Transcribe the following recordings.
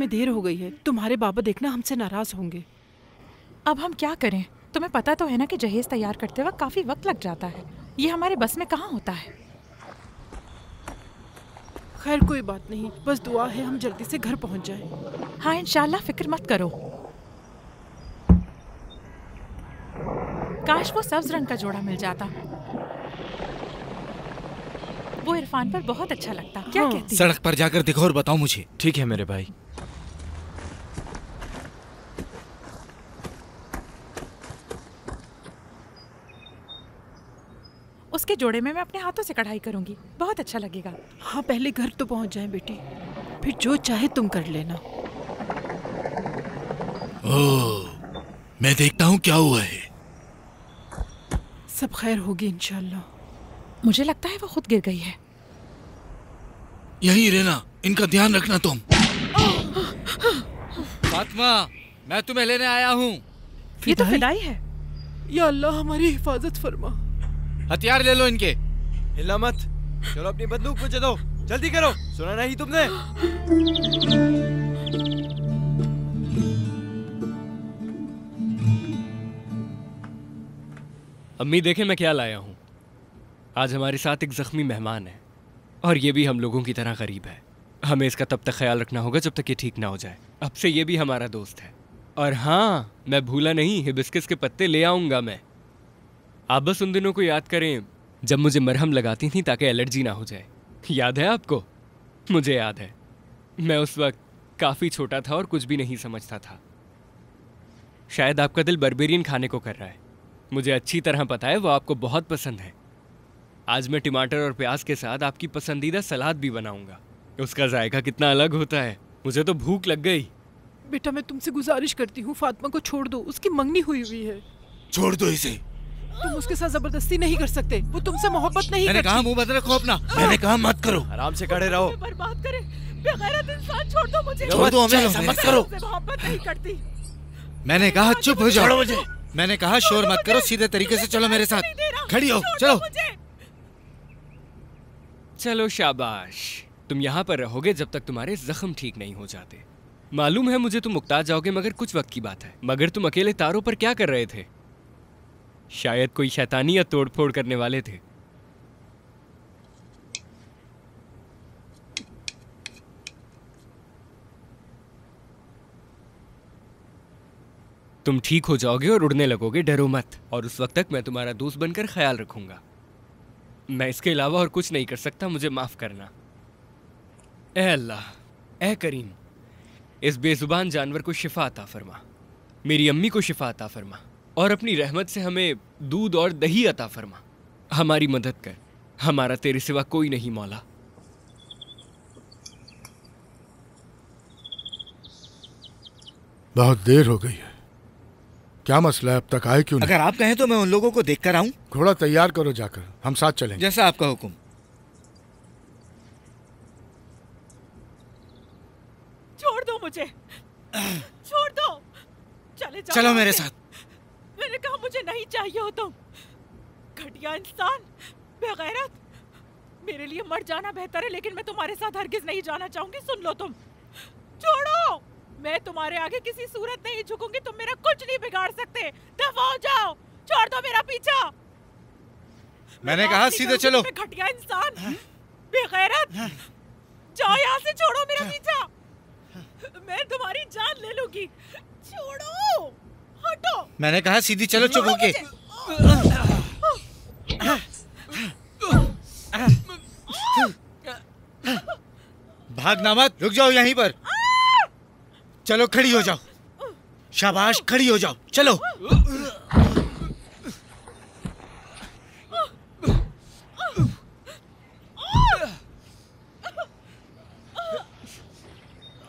हमें देर हो गई है। तुम्हारे बाबा देखना हमसे नाराज होंगे। अब हम क्या करें? तुम्हें पता तो है ना कि जहेज तैयार करते वक्त काफी वक्त लग जाता है। ये हमारे बस में कहाँ होता है। खैर कोई बात नहीं, बस दुआ है हम जल्दी से घर पहुंच जाएं। हाँ इंशाल्लाह, फिक्र मत करो। काश वो सब्ज रंग का जोड़ा मिल जाता, वो इरफान पर बहुत अच्छा लगता। क्या कहती? सड़क पर जाकर दिखो और बताओ मुझे। ठीक है मेरे भाई। उसके जोड़े में मैं अपने हाथों से कढ़ाई करूंगी, बहुत अच्छा लगेगा। हाँ पहले घर तो पहुंच जाएं बेटी, फिर जो चाहे तुम कर लेना। ओह, मैं देखता हूँ क्या हुआ है। सब खैर होगी इंशाल्लाह। मुझे लगता है वो खुद गिर गई है। यही रहना, इनका ध्यान रखना तुम। फातिमा, मैं तुम्हें लेने आया हूँ। ये तो फिदाई है। या अल्लाह हमारी हिफाजत फरमा। हथियार ले लो इनके। हिला मत, चलो अपनी बंदूक मुझे दो, जल्दी करो। सुना नहीं तुमने? अम्मी देखें मैं क्या लाया हूँ। आज हमारे साथ एक जख्मी मेहमान है और ये भी हम लोगों की तरह गरीब है। हमें इसका तब तक ख्याल रखना होगा जब तक ये ठीक ना हो जाए। अब से ये भी हमारा दोस्त है। और हाँ, मैं भूला नहीं, हिबिस्कस के पत्ते ले आऊँगा मैं। आप बस उन दिनों को याद करें जब मुझे मरहम लगाती थी ताकि एलर्जी ना हो जाए। याद है आपको? मुझे याद है। मैं उस वक्त काफ़ी छोटा था और कुछ भी नहीं समझता था। शायद आपका दिल बर्बेरियन खाने को कर रहा है। मुझे अच्छी तरह पता है वो आपको बहुत पसंद है। आज मैं टमाटर और प्याज के साथ आपकी पसंदीदा सलाद भी बनाऊंगा। उसका जायका कितना अलग होता है। मुझे तो भूख लग गई। बेटा मैं तुमसे गुजारिश करती हूँ, फातिमा को छोड़ दो, उसकी मंगनी हुई है। छोड़ दो इसे। तुम उसके साथ जबरदस्ती नहीं कर सकते, वो तुमसे मोहब्बत नहीं मैंने कहा मुंह बंद रखो अपना। मैंने कहा मत करो। आराम से खड़े रहो। बर्बाद करे, बेगैरत इंसान, छोड़ दो मुझे। छोड़ दो हमें, ऐसा मत करो। मोहब्बत नहीं करती। मैंने कहा चुप हो जाओ। मुझे मैंने कहा शोर मत करो, सीधे तरीके से चलो मेरे साथ। खड़ी हो, चलो। चलो शाबाश, तुम यहाँ पर रहोगे जब तक तुम्हारे जख्म ठीक नहीं हो जाते। मालूम है मुझे तुम मुक्ता जाओगे, मगर कुछ वक्त की बात है। मगर तुम अकेले तारों पर क्या कर रहे थे? शायद कोई शैतानी या तोड़फोड़ करने वाले थे। तुम ठीक हो जाओगे और उड़ने लगोगे, डरो मत। और उस वक्त तक मैं तुम्हारा दोस्त बनकर ख्याल रखूंगा। मैं इसके अलावा और कुछ नहीं कर सकता, मुझे माफ करना। ए अल्लाह, ए करीम, इस बेजुबान जानवर को शिफा अता फरमा, मेरी अम्मी को शिफा अता फरमा, और अपनी रहमत से हमें दूध और दही अता फरमा। हमारी मदद कर, हमारा तेरे सिवा कोई नहीं मौला। बहुत देर हो गई है, क्या मसला है? अब तक आए क्यों नहीं? अगर आप कहें तो मैं उन लोगों को देखकर आऊं। घोड़ा तैयार करो, जाकर हम साथ चलेंगे। जैसा आपका हुक्म। छोड़ दो मुझे, छोड़ दो। चले जाओ। चलो मेरे साथ। मैंने कहा मुझे नहीं चाहिए हो तुम, घटिया इंसान, बेगैरत। मेरे लिए मर जाना बेहतर है, लेकिन मैं तुम्हारे साथ हरगिज नहीं जाना चाहूंगी। सुन लो तुम, छोड़ो। मैं तुम्हारे आगे किसी सूरत नहीं झुकूंगी। तुम मेरा कुछ नहीं बिगाड़ सकते। दफा हो जाओ, छोड़ दो मेरा पीछा। मैंने कहा सीधे चलो। घटिया इंसान, बेगैरत, जाओ यहाँ से, छोड़ो मेरा पीछा। मैं तुम्हारी जान ले लूंगी। छोड़ो, हटो। मैंने कहा सीधी चलो, चुप होके। भागना मत, रुक जाओ यहीं पर। चलो खड़ी हो जाओ। शाबाश, खड़ी हो जाओ, चलो।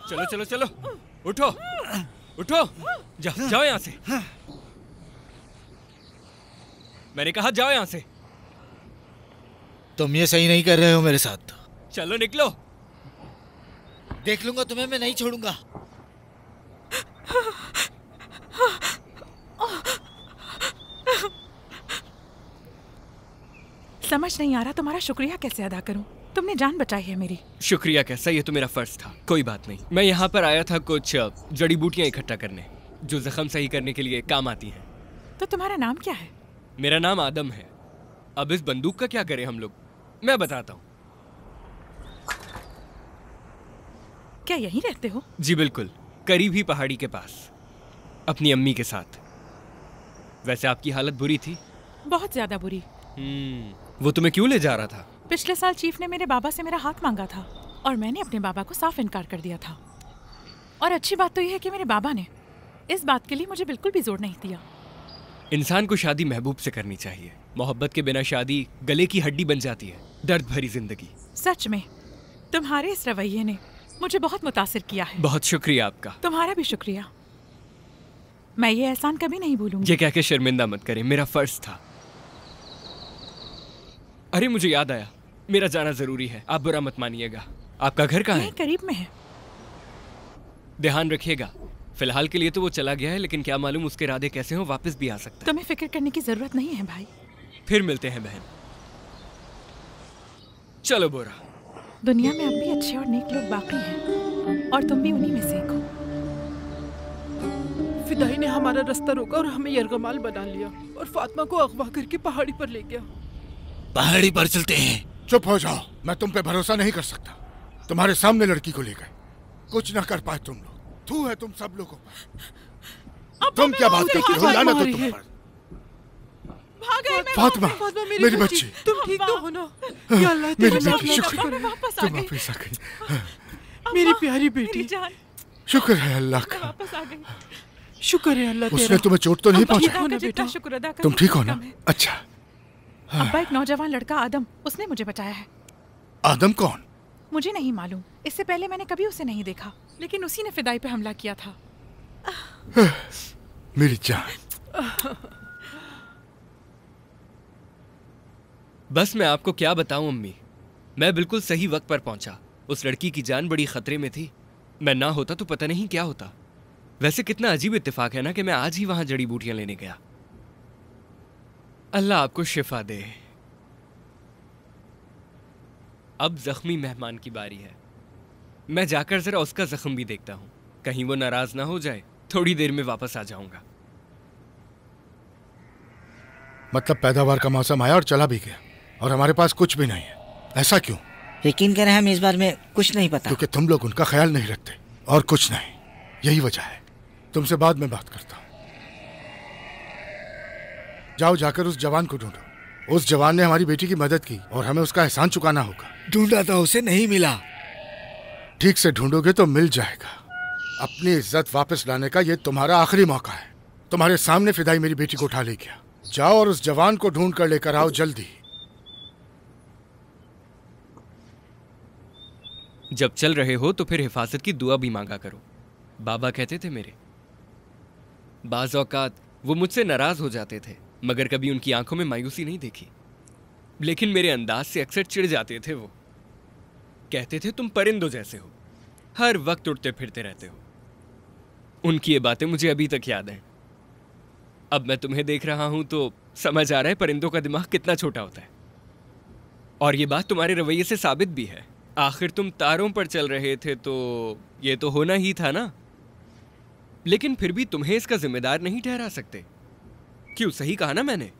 चलो चलो चलो, उठो उठो, जाओ जाओ यहाँ से। मैंने कहा जाओ यहाँ से। तुम ये सही नहीं कर रहे हो मेरे साथ। चलो निकलो। देख लूंगा तुम्हें, मैं नहीं छोड़ूंगा। समझ नहीं आ रहा तुम्हारा शुक्रिया कैसे अदा करूं। तुमने जान बचाई है मेरी। शुक्रिया कैसा, ये तो मेरा फर्ज था। कोई बात नहीं, मैं यहाँ पर आया था कुछ जड़ी बूटियाँ इकट्ठा करने जो जख्म सही करने के लिए काम आती हैं। तो तुम्हारा नाम क्या है? मेरा नाम आदम है। अब इस बंदूक का क्या करें हम लोग, मैं बताता हूँ। क्या यहीं रहते हो? जी बिल्कुल, करीब ही पहाड़ी के पास, अपनी अम्मी के साथ। वैसे आपकी हालत बुरी थी? बहुत ज्यादा बुरी। वो तुम्हें क्यों ले जा रहा था? पिछले साल चीफ ने मेरे बाबा से मेरा हाथ मांगा था और मैंने अपने बाबा को साफ इनकार कर दिया था। और अच्छी बात तो यह है कि मेरे बाबा ने इस बात के लिए मुझे बिल्कुल भी जोर नहीं दिया। इंसान को शादी महबूब से करनी चाहिए। मोहब्बत के बिना शादी गले की हड्डी बन जाती है। दर्द भरी जिंदगी। सच में तुम्हारे इस रवैये ने मुझे बहुत मुतासिर किया है। बहुत शुक्रिया आपका। तुम्हारा भी शुक्रिया। मैं ये एहसान कभी नहीं भूलूंगी। ये कह के शर्मिंदा मत करें, मेरा फर्ज था। अरे मुझे याद आया, मेरा जाना जरूरी है, आप बुरा मत मानिएगा। आपका घर कहाँ है? करीब में है। ध्यान रखिएगा। फिलहाल के लिए तो वो चला गया है, लेकिन क्या मालूम उसके इरादे कैसे हो, वापस भी आ सकता है। तुम्हें फिक्र करने की जरूरत नहीं है भाई। फिर मिलते हैं बहन। चलो बोरा। दुनिया में अब भी अच्छे और नेक लोग बाकी हैं और तुम भी उन्हीं में से एक हो। फिदाई ने हमारा रास्ता रोका और हमें यरगमाल बना लिया और फातिमा को अगवा करके पहाड़ी पर ले गया। पहाड़ी पर चलते हैं। चुप हो जाओ, मैं तुम पे भरोसा नहीं कर सकता। तुम्हारे सामने लड़की को ले गए, कुछ ना कर पाए तुम लोग। थू है तुम सब लोगों पर। तुम क्या बात करती हो? लानत हो तुम पर। फातिमा, मेरी बच्ची, तुम ठीक तो हो ना? या अल्लाह, मेरी तेरा बेटी, नाम शुक्र है। तुम वापस आ गई। मेरी प्यारी बेटी, शुक्र है अल्लाह का। वापस आ गई। शुक्र है अल्लाह तेरा। उसने तुम्हें चोट तो नहीं पहुंचाई? हो ना बेटा? शुक्र अदा कर। तुम ठीक हो ना? अच्छा। अब्बा, एक नौजवान लड़का आदम, उसने मुझे बचाया है। आदम कौन? मुझे नहीं मालूम, इससे पहले मैंने कभी उसे नहीं देखा, लेकिन उसी ने फिदाई पे हमला किया था। मेरी जान। बस मैं आपको क्या बताऊं अम्मी, मैं बिल्कुल सही वक्त पर पहुंचा। उस लड़की की जान बड़ी खतरे में थी। मैं ना होता तो पता नहीं क्या होता। वैसे कितना अजीब इत्तेफाक है ना कि मैं आज ही वहां जड़ी बूटियां लेने गया। अल्लाह आपको शिफा दे। अब जख्मी मेहमान की बारी है। मैं जाकर जरा उसका जख्म भी देखता हूं, कहीं वो नाराज ना हो जाए। थोड़ी देर में वापस आ जाऊंगा। मतलब पैदावार का मौसम आया और चला भी गया और हमारे पास कुछ भी नहीं है। ऐसा क्यों? यकीन करें, हमें इस बारे में कुछ नहीं पता। क्योंकि तुम लोग उनका ख्याल नहीं रखते और कुछ नहीं, यही वजह है। तुमसे बाद में बात करता हूं। जाओ, जाकर उस जवान को ढूंढो। उस जवान ने हमारी बेटी की मदद की और हमें उसका एहसान चुकाना होगा। ढूंढा था, उसे नहीं मिला। ठीक से ढूंढोगे तो मिल जाएगा। अपनी इज्जत वापस लाने का ये तुम्हारा आखिरी मौका है। तुम्हारे सामने फिदाई मेरी बेटी को उठा ले गया। जाओ और उस जवान को ढूंढ कर लेकर आओ जल्दी। जब चल रहे हो तो फिर हिफाजत की दुआ भी मांगा करो। बाबा कहते थे मेरे। बाज़ औकात वो मुझसे नाराज हो जाते थे, मगर कभी उनकी आंखों में मायूसी नहीं देखी। लेकिन मेरे अंदाज से अक्सर चिढ़ जाते थे वो। कहते थे तुम परिंदों जैसे हो, हर वक्त उड़ते फिरते रहते हो। उनकी ये बातें मुझे अभी तक याद हैं। अब मैं तुम्हें देख रहा हूं तो समझ आ रहा है परिंदों का दिमाग कितना छोटा होता है। और ये बात तुम्हारे रवैये से साबित भी है। आखिर तुम तारों पर चल रहे थे तो ये तो होना ही था ना। लेकिन फिर भी तुम्हें इसका जिम्मेदार नहीं ठहरा सकते। क्यों, सही कहा ना मैंने?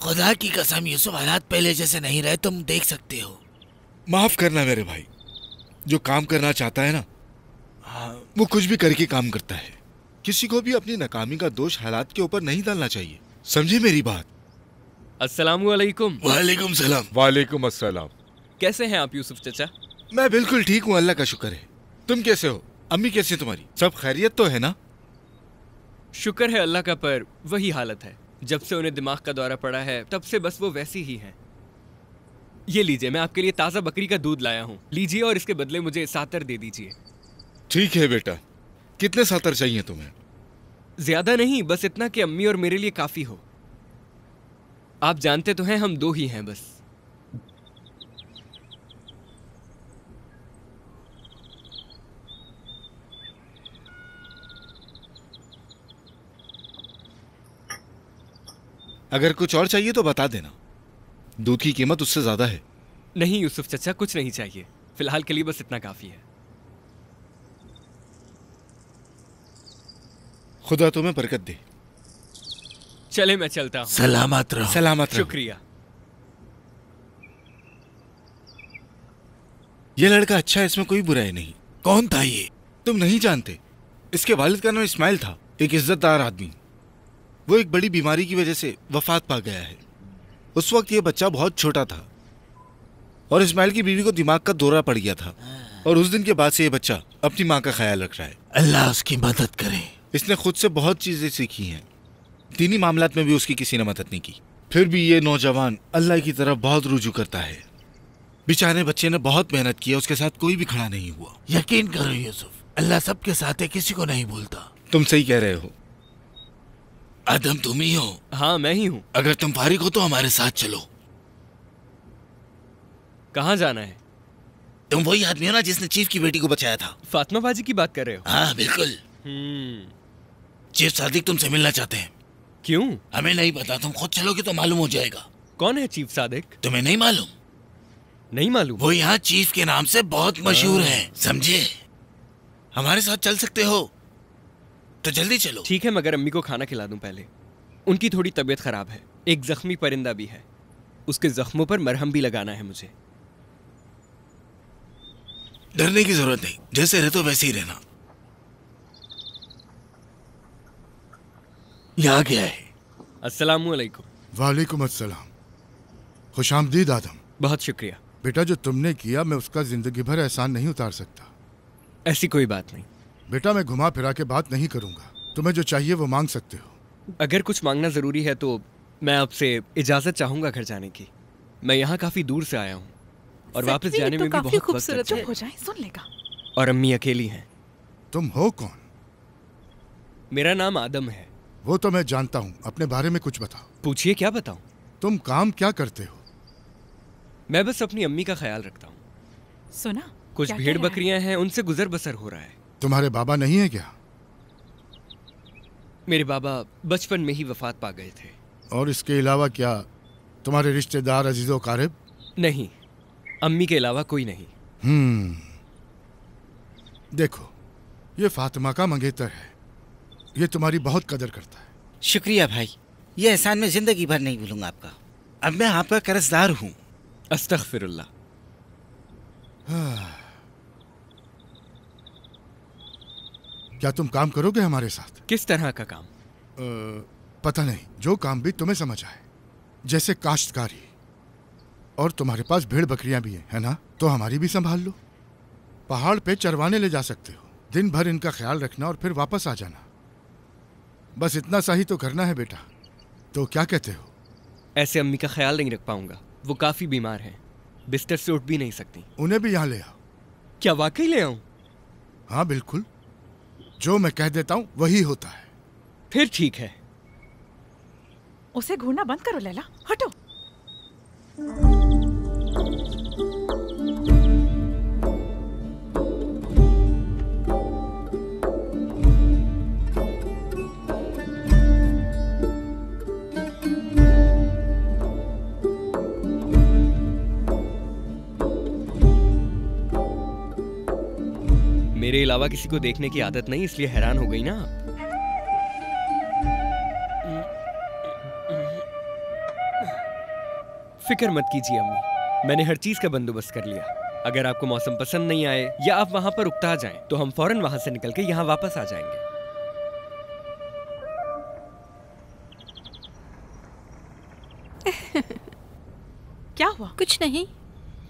खुदा की कसम यूसुफ, हालात पहले जैसे नहीं रहे, तुम देख सकते हो। माफ करना मेरे भाई, जो काम करना चाहता है ना, वो कुछ भी करके काम करता है। किसी को भी अपनी नाकामी का दोष हालात के ऊपर नहीं डालना चाहिए, समझे मेरी बात? अस्सलामु अलैकुम। वालेकुम सलाम। वालेकुम अस्सलाम। कैसे हैं आप यूसुफ चचा? मैं बिल्कुल ठीक हूँ, अल्लाह का शुक्र है। तुम कैसे हो? अम्मी कैसी है तुम्हारी? सब खैरियत तो है ना? शुक्र है अल्लाह का, पर वही हालत है। जब से उन्हें दिमाग का दौरा पड़ा है तब से बस वो वैसी ही हैं। ये लीजिए, मैं आपके लिए ताज़ा बकरी का दूध लाया हूँ। लीजिए और इसके बदले मुझे सातर दे दीजिए। ठीक है बेटा। कितने सातर चाहिए तुम्हें? ज्यादा नहीं, बस इतना कि अम्मी और मेरे लिए काफी हो। आप जानते तो हैं हम दो ही हैं बस। अगर कुछ और चाहिए तो बता देना। दूध की कीमत उससे ज्यादा है। नहीं यूसुफ चचा, कुछ नहीं चाहिए। फिलहाल के लिए बस इतना काफी है। खुदा तुम्हें बरकत दे। चले, मैं चलता हूँ। सलामत रहो। सलामत रहो। शुक्रिया। ये लड़का अच्छा है, इसमें कोई बुराई नहीं। कौन था ये? तुम नहीं जानते? इसके वालिद का नाम इस्माइल था, एक इज्जतदार आदमी। वो एक बड़ी बीमारी की वजह से वफात पा गया है। उस वक्त ये बच्चा बहुत छोटा था और इस्माइल की बीवी को दिमाग का दौरा पड़ गया था, और उस दिन के बाद से ये बच्चा अपनी माँ का ख्याल रख रहा है। अल्लाह उसकी मदद करे। इसने खुद से बहुत चीजें सीखी हैं। दीनी मामलात में भी उसकी किसी ने मदद नहीं की। फिर भी ये नौजवान अल्लाह की तरफ बहुत रुजू करता है। बेचारे बच्चे ने बहुत मेहनत की है, उसके साथ कोई भी खड़ा नहीं हुआ। यकीन करो यूसुफ, अल्लाह सबके साथ है, किसी को नहीं भूलता। तुम सही कह रहे हो। आदम तुम ही हो? हाँ, मैं ही हूँ। अगर तुम फारिग हो तो हमारे साथ चलो। कहाँ जाना है? तुम वही आदमी हो ना जिसने चीफ की बेटी को बचाया था? फातिमा बाजी की बात कर रहे हो? हाँ बिल्कुल। चीफ सादिक तुमसे मिलना चाहते हैं। क्यों? हमें नहीं पता, तुम खुद चलोगे तो मालूम हो जाएगा। कौन है चीफ सादिक? तुम्हें नहीं मालूम? नहीं मालूम। वो यहाँ चीफ के नाम से बहुत मशहूर है, समझे? हमारे साथ चल सकते हो तो जल्दी चलो। ठीक है, मगर अम्मी को खाना खिला दूं पहले। उनकी थोड़ी तबीयत खराब है। एक जख्मी परिंदा भी है, उसके जख्मों पर मरहम भी लगाना है मुझे। डरने की जरूरत नहीं, जैसे रहे तो वैसे ही रहना। यहाँ क्या है? अस्सलामु अलैकुम। वालेकुम अस्सलाम। खुशामदीद आदम। बहुत शुक्रिया। बेटा, जो तुमने किया मैं उसका जिंदगी भर एहसान नहीं उतार सकता। ऐसी कोई बात नहीं। बेटा, मैं घुमा फिरा के बात नहीं करूंगा। तुम्हें जो चाहिए वो मांग सकते हो। अगर कुछ मांगना जरूरी है तो मैं आपसे इजाजत चाहूंगा घर जाने की। मैं यहाँ काफी दूर से आया हूँ और वापस जाने में भी बहुत वक्त लग चुप जाएगा। हो जाए, सुन लेगा। और अम्मी अकेली हैं। तुम हो कौन? मेरा नाम आदम है। वो तो मैं जानता हूँ, अपने बारे में कुछ बताओ। पूछिए, क्या बताऊं? तुम काम क्या करते हो? मैं बस अपनी अम्मी का ख्याल रखता हूँ। सुना? कुछ क्या भेड़ कह रहा है? बकरियां हैं, उनसे गुजर बसर हो रहा है। तुम्हारे बाबा नहीं है क्या? मेरे बाबा बचपन में ही वफात पा गए थे। और इसके अलावा क्या तुम्हारे रिश्तेदार, अजीजो कारिब? नहीं, अम्मी के अलावा कोई नहीं। देखो, ये फातिमा का मंगेतर है। ये तुम्हारी बहुत कदर करता है। शुक्रिया भाई, ये एहसान मैं जिंदगी भर नहीं भूलूंगा आपका। अब मैं आपका कर्जदार हूँ। अस्तगफिरुल्लाह। क्या तुम काम करोगे हमारे साथ? किस तरह का काम? पता नहीं, जो काम भी तुम्हें समझ आए। जैसे काश्तकारी। और तुम्हारे पास भेड़ बकरियां भी हैं, है ना? तो हमारी भी संभाल लो। पहाड़ पे चरवाने ले जा सकते हो। दिन भर इनका ख्याल रखना और फिर वापस आ जाना। बस इतना सा ही तो करना है बेटा। तो क्या कहते हो? ऐसे अम्मी का ख्याल नहीं रख पाऊंगा, वो काफी बीमार हैं, बिस्तर से उठ भी नहीं सकती। उन्हें भी यहाँ ले आओ। क्या वाकई ले आऊं? हाँ बिल्कुल, जो मैं कह देता हूँ वही होता है। फिर ठीक है। उसे घूरना बंद करो लैला, हटो। मेरे अलावा किसी को देखने की आदत नहीं, इसलिए हैरान हो गई ना आप। फिक्र मत कीजिए अम्मी, मैंने हर चीज का बंदोबस्त कर लिया। अगर आपको मौसम पसंद नहीं आए या आप वहां पर उकता जाएं, तो हम फौरन वहां से निकल के यहाँ वापस आ जाएंगे। क्या हुआ? कुछ नहीं।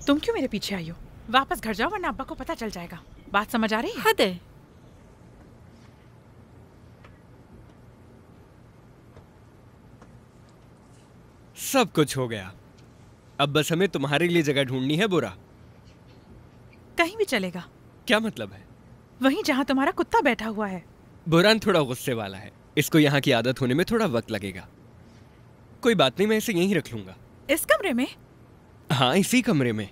तुम क्यों मेरे पीछे आई हो? वापस घर जाओ वरना अब्बा को पता चल जाएगा। बात समझ आ रही है? हद है। सब कुछ हो गया, अब बस हमें तुम्हारे लिए जगह ढूंढनी है। बुरा कहीं भी चलेगा। क्या मतलब है? वहीं जहाँ तुम्हारा कुत्ता बैठा हुआ है। बुरान थोड़ा गुस्से वाला है, इसको यहाँ की आदत होने में थोड़ा वक्त लगेगा। कोई बात नहीं, मैं इसे यहीं रख लूंगा। इस कमरे में? हाँ, इसी कमरे में।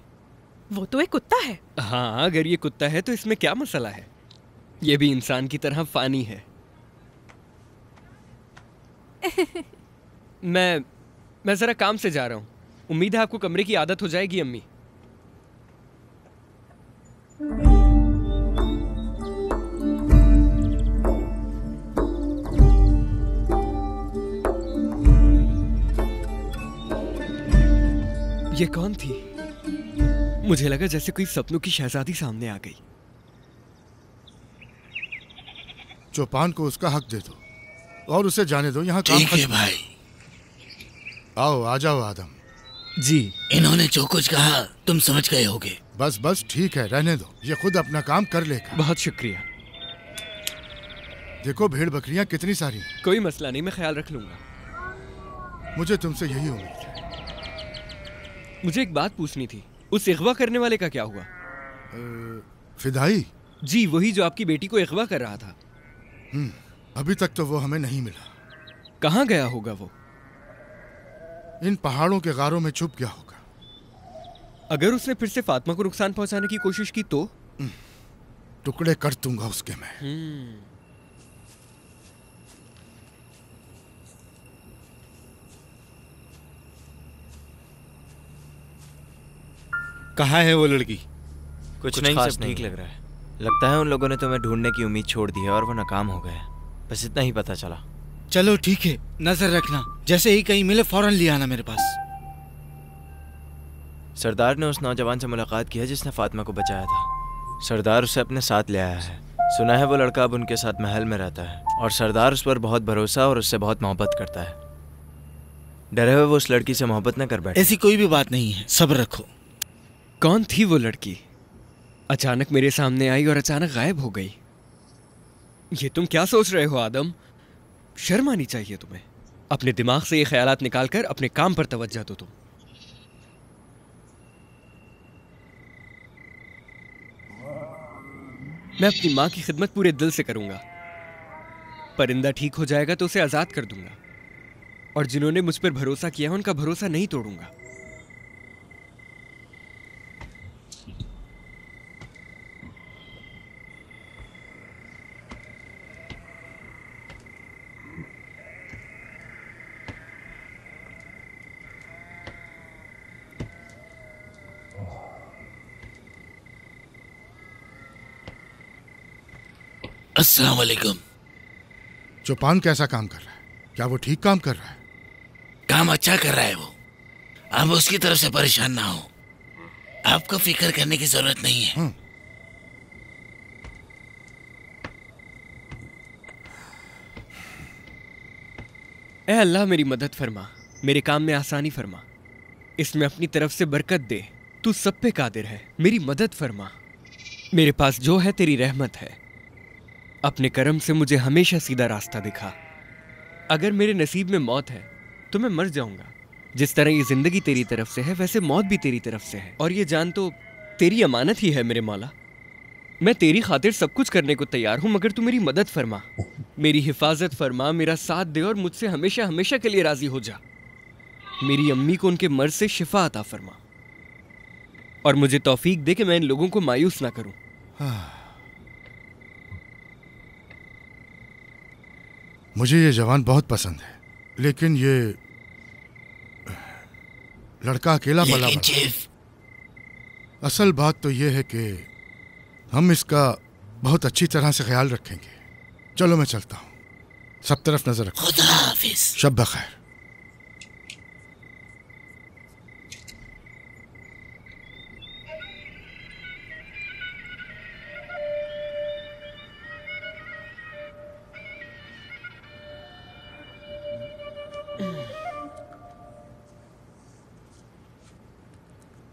वो तो एक कुत्ता है। हाँ, अगर ये कुत्ता है तो इसमें क्या मसला है? ये भी इंसान की तरह फानी है। मैं जरा काम से जा रहा हूँ। उम्मीद है आपको कमरे की आदत हो जाएगी अम्मी। ये कौन थी? मुझे लगा जैसे कोई सपनों की शहजादी सामने आ गई। चौपान को उसका हक दे दो और उसे जाने दो। यहाँ काम ठीक है खत्म। भाई। आओ, आ जाओ आदम। जी। इन्होंने जो कुछ कहा तुम समझ गए होगे। बस बस ठीक है, रहने दो, ये खुद अपना काम कर लेगा। बहुत शुक्रिया। देखो भेड़ बकरियां कितनी सारी हैं। कोई मसला नहीं, मैं ख्याल रख लूंगा। मुझे तुमसे यही उम्मीद है। मुझे एक बात पूछनी थी, उस अगवा करने वाले का क्या हुआ? फिदाई? जी, वही जो आपकी बेटी को अगवा कर रहा था। अभी तक तो वो हमें नहीं मिला। कहाँ गया होगा वो? इन पहाड़ों के गारों में छुप गया होगा। अगर उसने फिर से फातिमा को नुकसान पहुंचाने की कोशिश की तो? टुकड़े कर दूंगा उसके मैं। कहाँ है वो लड़की? कुछ नहीं, खास सब नहीं ठीक लग रहा है। लगता है उन लोगों ने तुम्हें ढूंढने की उम्मीद छोड़ दी है और वो नाकाम हो गए। बस इतना ही पता चला। चलो ठीक है, नजर रखना, जैसे ही कहीं मिले फौरन ले आना मेरे पास। सरदार ने उस नौजवान से मुलाकात की है जिसने फातिमा को बचाया था। सरदार उसे अपने साथ ले आया है। सुना है वो लड़का अब उनके साथ महल में रहता है और सरदार उस पर बहुत भरोसा और उससे बहुत मोहब्बत करता है। डरे हुए वो उस लड़की से मोहब्बत न कर बैठे। ऐसी कोई भी बात नहीं है, सब्र रखो। कौन थी वो लड़की? अचानक मेरे सामने आई और अचानक गायब हो गई। ये तुम क्या सोच रहे हो आदम? शर्म आनी चाहिए तुम्हें। अपने दिमाग से ये ख्यालात निकालकर अपने काम पर तवज्जो दो तुम। मैं अपनी माँ की खिदमत पूरे दिल से करूंगा। परिंदा ठीक हो जाएगा तो उसे आजाद कर दूंगा और जिन्होंने मुझ पर भरोसा किया है उनका भरोसा नहीं तोड़ूंगा। अस्सलाम वालेकुम। चौपान कैसा काम कर रहा है? क्या वो ठीक काम कर रहा है? काम अच्छा कर रहा है वो। आप उसकी तरफ से परेशान ना हो। आपको फिक्र करने की जरूरत नहीं है। ऐ अल्लाह मेरी मदद फरमा, मेरे काम में आसानी फरमा, इसमें अपनी तरफ से बरकत दे। तू सब पे कादिर है, मेरी मदद फरमा। मेरे पास जो है तेरी रहमत है। अपने करम से मुझे हमेशा सीधा रास्ता दिखा। अगर मेरे नसीब में मौत है तो मैं मर जाऊंगा। जिस तरह ये जिंदगी तेरी तरफ से है वैसे मौत भी तेरी तरफ से है और ये जान तो तेरी अमानत ही है मेरे मौला। मैं तेरी खातिर सब कुछ करने को तैयार हूं मगर तू मेरी मदद फरमा, मेरी हिफाजत फरमा, मेरा साथ दे और मुझसे हमेशा हमेशा के लिए राजी हो जा। मेरी अम्मी को उनके मर्ज से शिफा अता फरमा और मुझे तौफीक दे कि मैं इन लोगों को मायूस ना करूं। मुझे ये जवान बहुत पसंद है, लेकिन ये लड़का अकेला पला लेकिन बड़ा। चीफ, असल बात तो ये है कि हम इसका बहुत अच्छी तरह से ख्याल रखेंगे। चलो मैं चलता हूँ, सब तरफ नजर रखो। खुदा हाफिज। शब बखैर।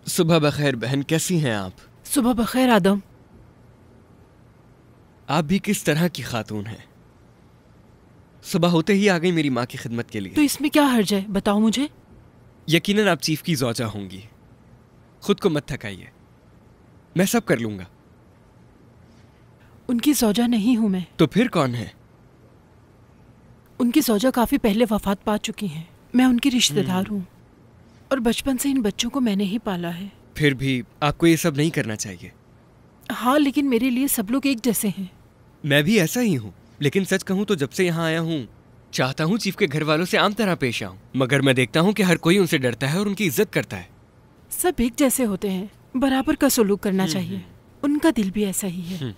सुबह बखैर बहन, कैसी हैं आप? सुबह बखैर आदम। आप भी किस तरह की खातून हैं? सुबह होते ही आ गई मेरी माँ की खिदमत के लिए। तो इसमें क्या हर्ज है, बताओ मुझे। यकीनन आप चीफ की ज़ौजा होंगी। खुद को मत थकाइए, मैं सब कर लूंगा। उनकी ज़ौजा नहीं हूं मैं। तो फिर कौन है? उनकी ज़ौजा काफी पहले वफात पा चुकी हैं। मैं उनकी रिश्तेदार हूँ और बचपन से इन बच्चों को मैंने ही पाला है। फिर भी आपको ये सब नहीं करना चाहिए। हाँ, लेकिन मेरे लिए सब लोग एक जैसे हैं। मैं भी ऐसा ही हूँ, लेकिन सच कहूँ तो जब से यहाँ आया हूँ चाहता हूँ चीफ के घर वालों से आम तरह पेश आऊँ, मगर मैं देखता हूँ कि हर कोई उनसे डरता है और उनकी इज्जत करता है। सब एक जैसे होते हैं, बराबर का सलूक करना चाहिए। उनका दिल भी ऐसा ही है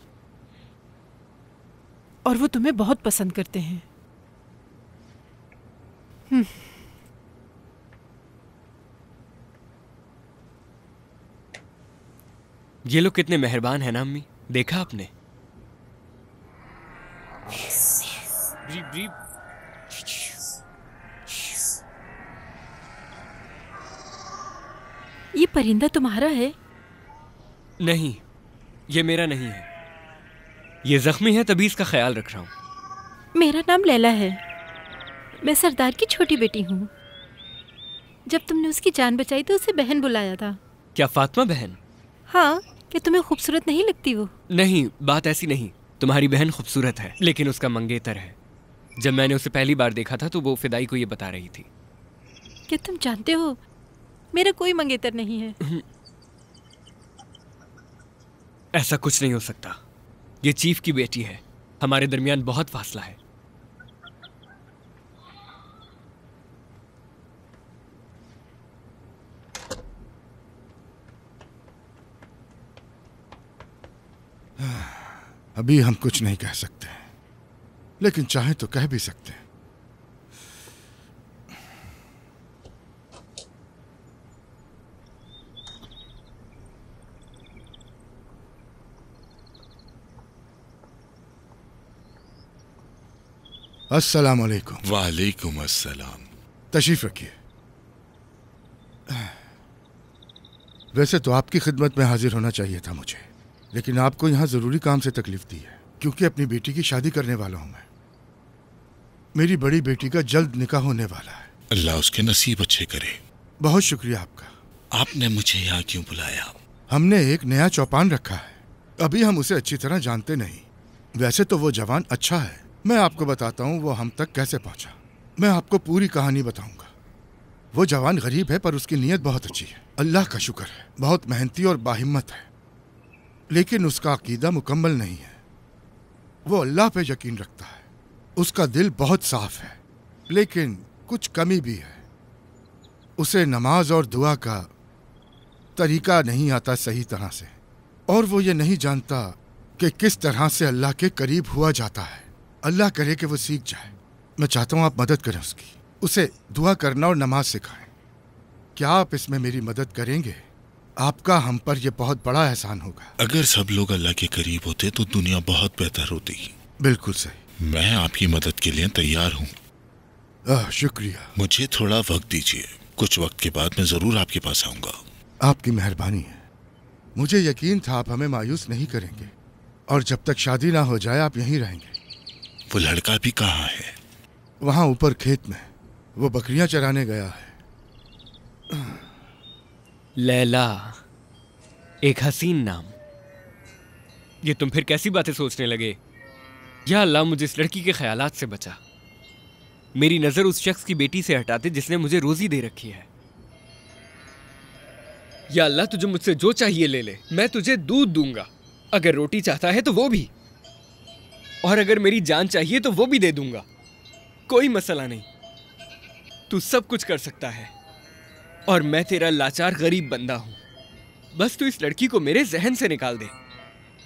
और वो तुम्हें बहुत पसंद करते हैं। ये लोग कितने मेहरबान हैं ना अम्मी, देखा आपने? Brief brief. ये परिंदा तुम्हारा है? नहीं, ये मेरा नहीं है। ये जख्मी है तभी इसका ख्याल रख रहा हूँ। मेरा नाम लैला है, मैं सरदार की छोटी बेटी हूँ। जब तुमने उसकी जान बचाई तो उसे बहन बुलाया था। क्या फातिमा बहन? हाँ, क्या तुम्हें खूबसूरत नहीं लगती वो? नहीं, बात ऐसी नहीं। तुम्हारी बहन खूबसूरत है, लेकिन उसका मंगेतर है। जब मैंने उसे पहली बार देखा था तो वो फिदाई को ये बता रही थी। क्या तुम जानते हो मेरा कोई मंगेतर नहीं है? ऐसा कुछ नहीं हो सकता। ये चीफ की बेटी है, हमारे दरमियान बहुत फासला है। अभी हम कुछ नहीं कह सकते, लेकिन चाहे तो कह भी सकते हैं। अस्सलाम वालेकुम। वालेकुम अस्सलाम। तशरीफ रखिए। वैसे तो आपकी खिदमत में हाजिर होना चाहिए था मुझे, लेकिन आपको यहाँ जरूरी काम से तकलीफ दी है, क्योंकि अपनी बेटी की शादी करने वाला हूँ मैं। मेरी बड़ी बेटी का जल्द निकाह होने वाला है। अल्लाह उसके नसीब अच्छे करे। बहुत शुक्रिया आपका। आपने मुझे यहाँ क्यों बुलाया? हमने एक नया चौपान रखा है। अभी हम उसे अच्छी तरह जानते नहीं। वैसे तो वो जवान अच्छा है। मैं आपको बताता हूँ वो हम तक कैसे पहुंचा। मैं आपको पूरी कहानी बताऊंगा। वो जवान गरीब है पर उसकी नीयत बहुत अच्छी है। अल्लाह का शुक्र है, बहुत मेहनती और बाहिम्मत है, लेकिन उसका अकीदा मुकम्मल नहीं है। वो अल्लाह पे यकीन रखता है। उसका दिल बहुत साफ है, लेकिन कुछ कमी भी है। उसे नमाज और दुआ का तरीका नहीं आता सही तरह से, और वो ये नहीं जानता कि किस तरह से अल्लाह के करीब हुआ जाता है। अल्लाह करे कि वो सीख जाए। मैं चाहता हूँ आप मदद करें उसकी, उसे दुआ करना और नमाज सिखाएं। क्या आप इसमें मेरी मदद करेंगे? आपका हम पर यह बहुत बड़ा एहसान होगा। अगर सब लोग अल्लाह के करीब होते तो दुनिया बहुत बेहतर होती। बिल्कुल सही। मैं आपकी मदद के लिए तैयार हूँ। शुक्रिया। मुझे थोड़ा वक्त दीजिए, कुछ वक्त के बाद मैं जरूर आपके पास आऊंगा। आपकी मेहरबानी है। मुझे यकीन था आप हमें मायूस नहीं करेंगे, और जब तक शादी ना हो जाए आप यहीं रहेंगे। वो लड़का भी कहाँ है? वहां ऊपर खेत में, वो बकरियां चराने गया है। लैला, एक हसीन नाम। ये तुम फिर कैसी बातें सोचने लगे? या अल्लाह मुझे इस लड़की के ख्यालात से बचा। मेरी नजर उस शख्स की बेटी से हटा दे जिसने मुझे रोजी दे रखी है। या अल्लाह, तुझे मुझसे जो चाहिए ले ले। मैं तुझे दूध दूंगा, अगर रोटी चाहता है तो वो भी, और अगर मेरी जान चाहिए तो वो भी दे दूंगा। कोई मसला नहीं, तू सब कुछ कर सकता है, और मैं तेरा लाचार गरीब बंदा हूं। बस तू इस लड़की को मेरे जहन से निकाल दे।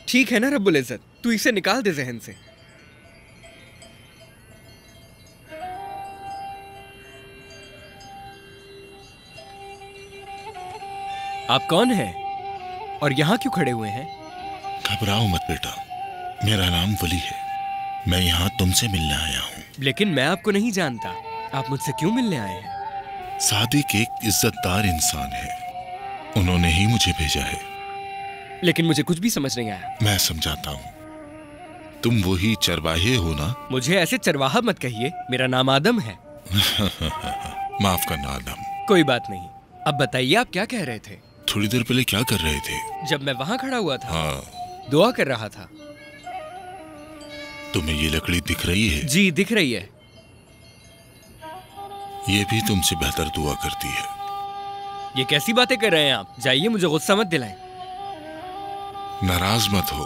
ठीक है ना रब्बुल इज्जत? तू इसे निकाल दे जहन से। आप कौन हैं और यहाँ क्यों खड़े हुए हैं? घबराओ मत बेटा, मेरा नाम वली है। मैं यहाँ तुमसे मिलने आया हूँ। लेकिन मैं आपको नहीं जानता, आप मुझसे क्यों मिलने आए हैं? सादिक एक इज्जतदार इंसान है, उन्होंने ही मुझे भेजा है। लेकिन मुझे कुछ भी समझ नहीं आया। मैं समझाता हूँ। तुम वही चरवाहे हो ना? मुझे ऐसे चरवाहा मत कहिए, मेरा नाम आदम है। माफ करना आदम। कोई बात नहीं। अब बताइए आप क्या कह रहे थे? थोड़ी देर पहले क्या कर रहे थे? जब मैं वहां खड़ा हुआ था, हाँ, दुआ कर रहा था। तुम्हें ये लकड़ी दिख रही है? जी दिख रही है। ये भी तुमसे बेहतर दुआ करती है। ये कैसी बातें कर रहे हैं आप? जाइए, मुझे गुस्सा मत दिलाएं। नाराज मत हो,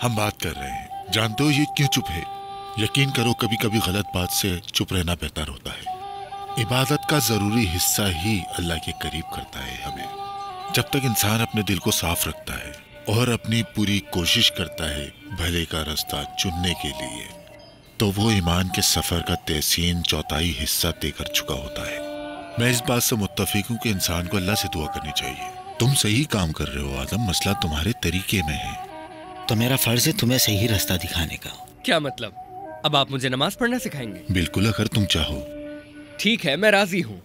हम बात कर रहे हैं। जानते हो ये क्यों चुप है? यकीन करो कभी कभी गलत बात से चुप रहना बेहतर होता है। इबादत का जरूरी हिस्सा ही अल्लाह के करीब करता है हमें। जब तक इंसान अपने दिल को साफ रखता है और अपनी पूरी कोशिश करता है भले का रास्ता चुनने के लिए, तो वो ईमान के सफर का तहसीन चौथाई हिस्सा तय कर चुका होता है। मैं इस बात से मुत्तफिक हूँ कि इंसान को अल्लाह से दुआ करनी चाहिए, तुम सही काम कर रहे हो आदम, मसला तुम्हारे तरीके में है। तो मेरा फर्ज है तुम्हें सही रास्ता दिखाने का। क्या मतलब? अब आप मुझे नमाज पढ़ना सिखाएंगे? बिल्कुल, अगर तुम चाहो। ठीक है, मैं राजी हूँ।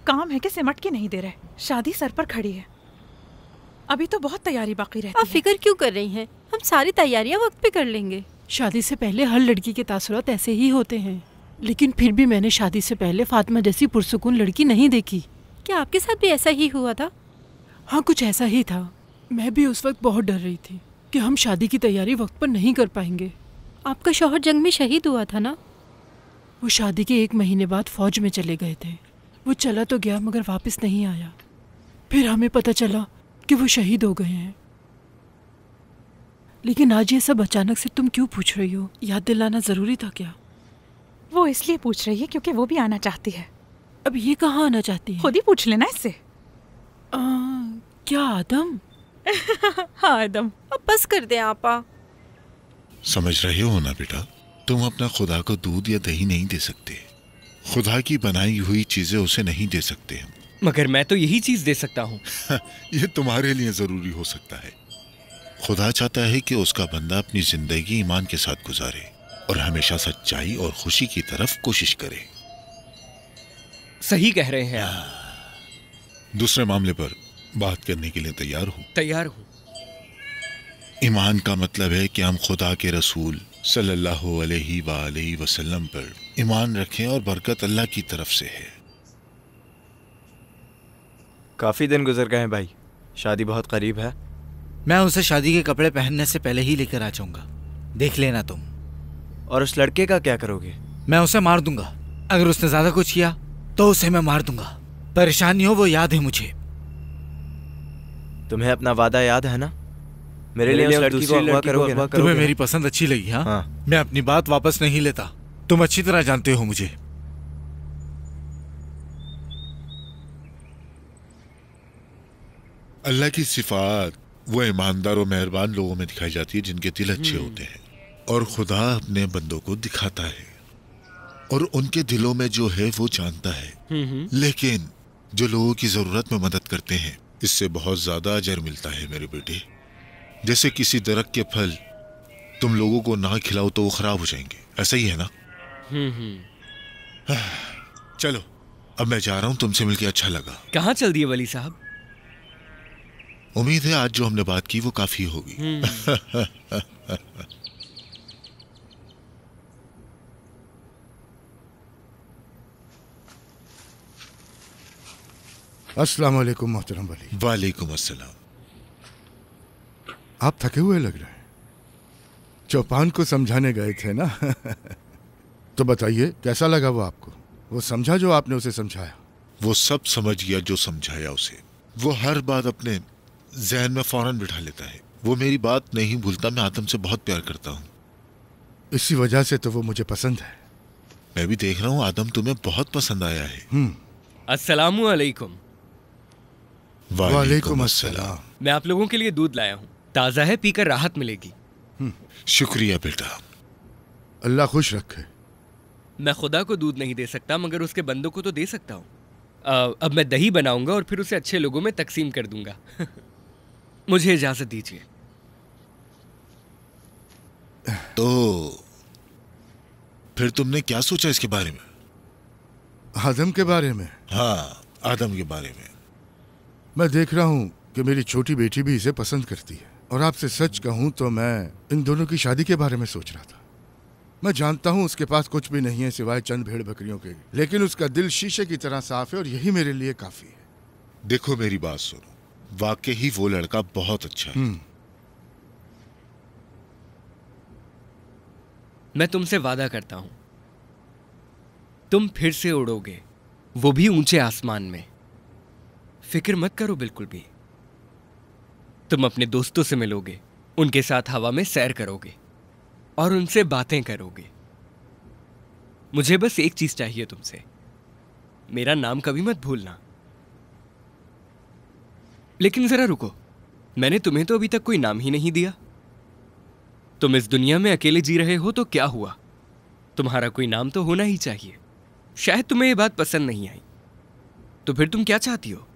काम है कि सिमट के नहीं दे रहे। शादी सर पर खड़ी है, अभी तो बहुत तैयारी बाकी रहती आप फिक्र क्यों कर रही हैं? हम सारी तैयारियां वक्त पे कर लेंगे। शादी से पहले हर लड़की के तासुरात ऐसे ही होते हैं, लेकिन फिर भी मैंने शादी से पहले फातिमा जैसी पुरसुकून लड़की नहीं देखी। क्या आपके साथ भी ऐसा ही हुआ था? हाँ, कुछ ऐसा ही था। मैं भी उस वक्त बहुत डर रही थी कि हम शादी की तैयारी वक्त पर नहीं कर पाएंगे। आपका शौहर जंग में शहीद हुआ था ना? वो शादी के 1 महीने बाद फौज में चले गए थे। वो चला तो गया मगर वापस नहीं आया। फिर हमें पता चला कि वो शहीद हो गए हैं। लेकिन आज ये सब अचानक से तुम क्यों पूछ रही हो? याद दिलाना जरूरी था क्या? वो इसलिए पूछ रही है क्योंकि वो भी आना चाहती है। अब ये कहाँ आना चाहती है? खुद ही पूछ लेना इससे। क्या आदम? हाँ आदम। अब बस कर दे आपा। समझ रहे हो ना बेटा, तुम अपना खुदा को दूध या दही नहीं दे सकते। खुदा की बनाई हुई चीजें उसे नहीं दे सकते। मगर मैं तो यही चीज दे सकता हूँ। ये तुम्हारे लिए जरूरी हो सकता है। खुदा चाहता है कि उसका बंदा अपनी जिंदगी ईमान के साथ गुजारे और हमेशा सच्चाई और खुशी की तरफ कोशिश करे। सही कह रहे हैं आप। दूसरे मामले पर बात करने के लिए तैयार हूँ? तैयार हूँ। ईमान का मतलब है कि हम खुदा के रसूल सल्लल्लाहु अलैहि वसल्लम पर ईमान रखें और बरकत अल्लाह की तरफ से है। काफी दिन गुजर गए हैं भाई, शादी बहुत करीब है। मैं उसे शादी के कपड़े पहनने से पहले ही लेकर आ जाऊंगा, देख लेना तुम। और उस लड़के का क्या करोगे? मैं उसे मार दूंगा। अगर उसने ज्यादा कुछ किया तो उसे मैं मार दूंगा। परेशानी हो वो याद है मुझे। तुम्हें अपना वादा याद है ना? मेरे लिए उस लड़की को अगवा करोगे ना? तुम्हें मेरी पसंद अच्छी लगी? हाँ। मैं अपनी बात वापस नहीं लेता। तुम अच्छी तरह जानते हो मुझे। अल्लाह की सिफात वो ईमानदार और मेहरबान लोगों में दिखाई जाती है जिनके दिल अच्छे होते हैं, और खुदा अपने बंदों को दिखाता है और उनके दिलों में जो है वो जानता है। लेकिन जो लोगों की जरूरत में मदद करते हैं, इससे बहुत ज्यादा अजर मिलता है मेरे बेटे। जैसे किसी दरख्त के फल तुम लोगों को ना खिलाओ तो वो खराब हो जाएंगे, ऐसा ही है ना? चलो अब मैं जा रहा हूँ, तुमसे मिलकर अच्छा लगा। कहाँ चल दिए वली साहब? उम्मीद है आज जो हमने बात की वो काफी होगी। अस्सलाम वालेकुम मोहतरम वली। वालेकुम अस्सलाम। आप थके हुए लग रहे हैं। चौपान को समझाने गए थे ना? तो बताइए कैसा लगा वो आपको? वो समझा जो आपने उसे समझाया? वो सब समझ गया जो समझाया उसे। वो हर बात अपने जहन में फौरन बिठा लेता है। वो मेरी बात नहीं भूलता। मैं आदम से बहुत प्यार करता हूँ। इसी वजह से तो वो मुझे पसंद है। मैं भी देख रहा हूँ आदम तुम्हें बहुत पसंद आया है। अस्सलामु अलैकुम। वालेकुम अस्सलाम। मैं आप लोगों के लिए दूध लाया हूँ, ताज़ा है, पीकर राहत मिलेगी। शुक्रिया बेटा। अल्लाह खुश रखे। मैं खुदा को दूध नहीं दे सकता मगर उसके बंदों को तो दे सकता हूँ। अब मैं दही बनाऊंगा और फिर उसे अच्छे लोगों में तकसीम कर दूंगा। मुझे इजाजत दीजिए। तो फिर तुमने क्या सोचा इसके बारे में? आदम के बारे में? हाँ, आदम के बारे में। मैं देख रहा हूँ कि मेरी छोटी बेटी भी इसे पसंद करती है, और आपसे सच कहूँ तो मैं इन दोनों की शादी के बारे में सोच रहा था। मैं जानता हूँ उसके पास कुछ भी नहीं है सिवाय चंद भेड़ बकरियों के, लेकिन उसका दिल शीशे की तरह साफ है और यही मेरे लिए काफी है। देखो मेरी बात सुनो, वाकई ही वो लड़का बहुत अच्छा है। मैं तुमसे वादा करता हूं, तुम फिर से उड़ोगे, वो भी ऊंचे आसमान में। फिक्र मत करो बिल्कुल भी। तुम अपने दोस्तों से मिलोगे, उनके साथ हवा में सैर करोगे और उनसे बातें करोगे। मुझे बस एक चीज चाहिए तुमसे, मेरा नाम कभी मत भूलना। लेकिन जरा रुको, मैंने तुम्हें तो अभी तक कोई नाम ही नहीं दिया। तुम इस दुनिया में अकेले जी रहे हो तो क्या हुआ? तुम्हारा कोई नाम तो होना ही चाहिए। शायद तुम्हें ये बात पसंद नहीं आई, तो फिर तुम क्या चाहती हो?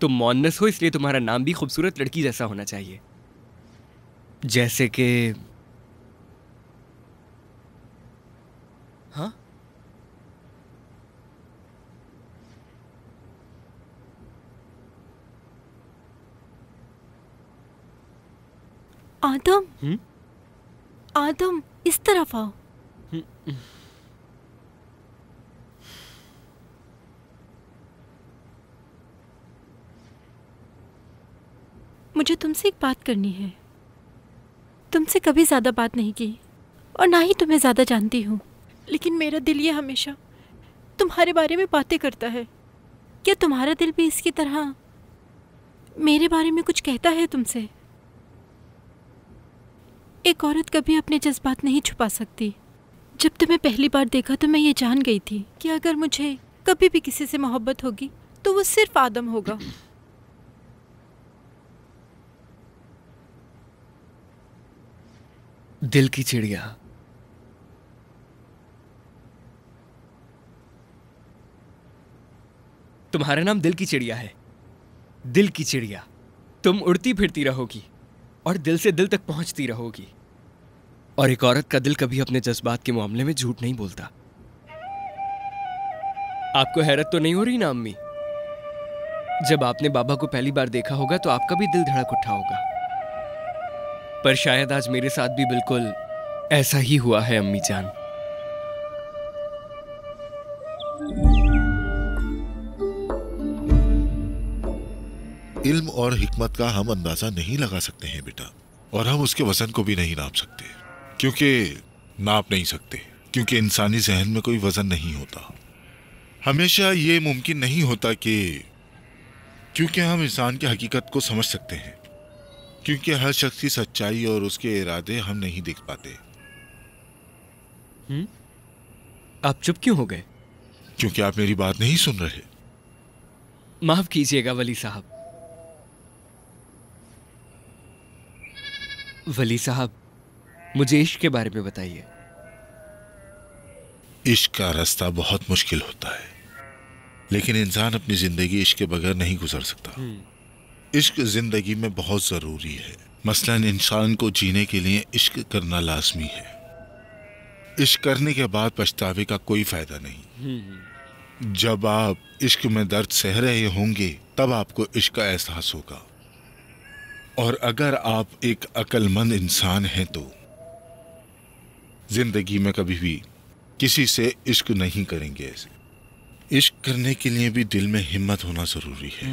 तुम मौनस हो, इसलिए तुम्हारा नाम भी खूबसूरत लड़की जैसा होना चाहिए, जैसे कि हाँ, आदम। आदम, इस तरफ आओ। मुझे तुमसे एक बात करनी है। तुमसे कभी ज्यादा बात नहीं की और ना ही तुम्हें ज्यादा जानती हूँ, लेकिन मेरा दिल ये हमेशा तुम्हारे बारे में बातें करता है। क्या तुम्हारा दिल भी इसकी तरह मेरे बारे में कुछ कहता है तुमसे? एक औरत कभी अपने जज्बात नहीं छुपा सकती। जब तुम्हें पहली बार देखा तो मैं ये जान गई थी कि अगर मुझे कभी भी किसी से मोहब्बत होगी तो वो सिर्फ आदम होगा। दिल की चिड़िया, तुम्हारा नाम दिल की चिड़िया है। दिल की चिड़िया, तुम उड़ती फिरती रहोगी और दिल से दिल तक पहुंचती रहोगी। और एक औरत का दिल कभी अपने जज्बात के मामले में झूठ नहीं बोलता। आपको हैरत तो नहीं हो रही ना अम्मी? जब आपने बाबा को पहली बार देखा होगा तो आपका भी दिल धड़क उठा होगा, पर शायद आज मेरे साथ भी बिल्कुल ऐसा ही हुआ है अम्मी जान। इल्म और हिकमत का हम अंदाजा नहीं लगा सकते हैं बेटा, और हम उसके वजन को भी नहीं नाप सकते, नाप नहीं सकते, क्योंकि इंसानी जहन में कोई वजन नहीं होता। हमेशा ये मुमकिन नहीं होता कि क्योंकि हम इंसान की हकीकत को समझ सकते हैं, क्योंकि हर शख्स की सच्चाई और उसके इरादे हम नहीं देख पाते। आप चुप क्यों हो गए? क्योंकि आप मेरी बात नहीं सुन रहे। माफ कीजिएगा वली साहब। वली साहब, मुझे इश्क के बारे में बताइए। इश्क का रास्ता बहुत मुश्किल होता है, लेकिन इंसान अपनी जिंदगी इश्क के बगैर नहीं गुजार सकता। इश्क जिंदगी में बहुत जरूरी है। मसलन इंसान को जीने के लिए इश्क करना लाजमी है। इश्क करने के बाद पछतावे का कोई फायदा नहीं। जब आप इश्क में दर्द सह रहे होंगे तब आपको इश्क का एहसास होगा। और अगर आप एक अक्लमंद इंसान हैं तो जिंदगी में कभी भी किसी से इश्क नहीं करेंगे। ऐसे इश्क करने के लिए भी दिल में हिम्मत होना जरूरी है।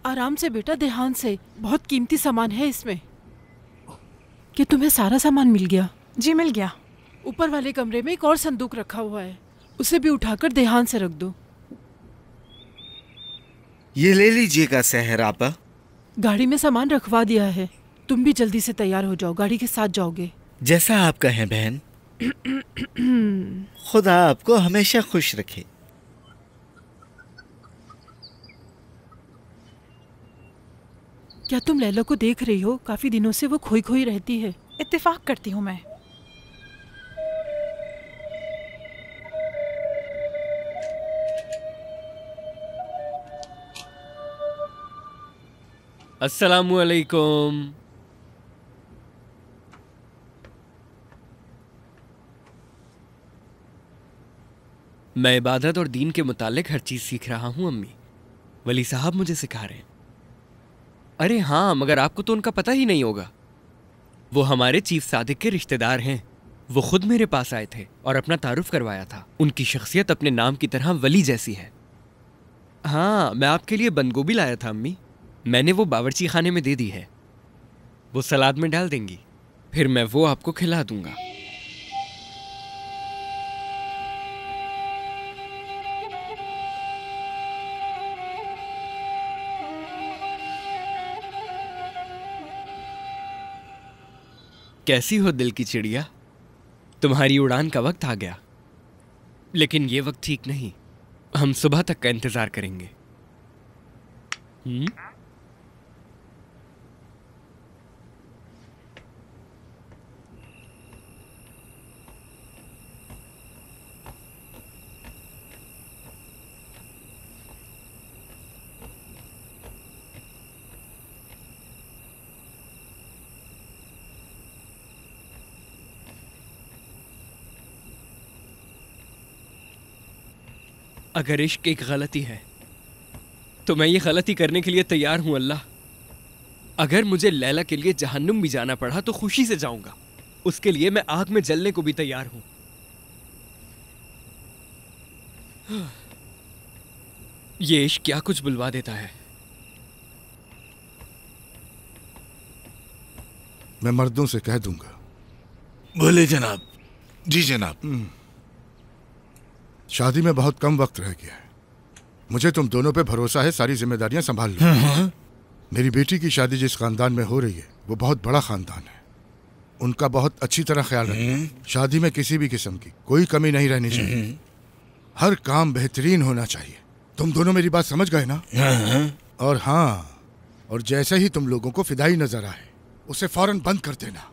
आराम से बेटा, ध्यान से। बहुत कीमती सामान है इसमें। कि तुम्हें सारा सामान मिल गया? जी मिल गया। ऊपर वाले कमरे में एक और संदूक रखा हुआ है, उसे भी उठाकर ध्यान से रख दो। ये ले लीजिएगा सहर आपा। गाड़ी में सामान रखवा दिया है, तुम भी जल्दी से तैयार हो जाओ, गाड़ी के साथ जाओगे। जैसा आप कहें बहन। खुदा आपको हमेशा खुश रखे। क्या तुम लैला को देख रही हो? काफी दिनों से वो खोई खोई रहती है। इत्तेफाक करती हूँ मैं। अस्सलामु अलैकुम। मैं इबादत और दीन के मुतालिक हर चीज सीख रहा हूँ अम्मी। वली साहब मुझे सिखा रहे हैं। अरे हाँ, मगर आपको तो उनका पता ही नहीं होगा। वो हमारे चीफ सादिक के रिश्तेदार हैं। वो खुद मेरे पास आए थे और अपना तारुफ करवाया था। उनकी शख्सियत अपने नाम की तरह वली जैसी है। हाँ, मैं आपके लिए बंदगोभी लाया था अम्मी। मैंने वो बावर्ची खाने में दे दी है। वो सलाद में डाल देंगी, फिर मैं वो आपको खिला दूंगा। कैसी हो दिल की चिड़िया? तुम्हारी उड़ान का वक्त आ गया, लेकिन ये वक्त ठीक नहीं। हम सुबह तक का इंतजार करेंगे। अगर इश्क एक गलती है तो मैं ये गलती करने के लिए तैयार हूं अल्लाह। अगर मुझे लैला के लिए जहन्नुम भी जाना पड़ा तो खुशी से जाऊंगा। उसके लिए मैं आग में जलने को भी तैयार हूं। ये इश्क क्या कुछ बुलवा देता है। मैं मर्दों से कह दूंगा। बोले जनाब। जी जनाब। शादी में बहुत कम वक्त रह गया है। मुझे तुम दोनों पे भरोसा है, सारी जिम्मेदारियां संभाल लो। मेरी बेटी की शादी जिस खानदान में हो रही है वो बहुत बड़ा खानदान है। उनका बहुत अच्छी तरह ख्याल रखना। शादी में किसी भी किस्म की कोई कमी नहीं रहनी चाहिए। हर काम बेहतरीन होना चाहिए। तुम दोनों मेरी बात समझ गए ना? और हाँ, और जैसे ही तुम लोगों को फिदाई नजर आए उसे फौरन बंद कर देना।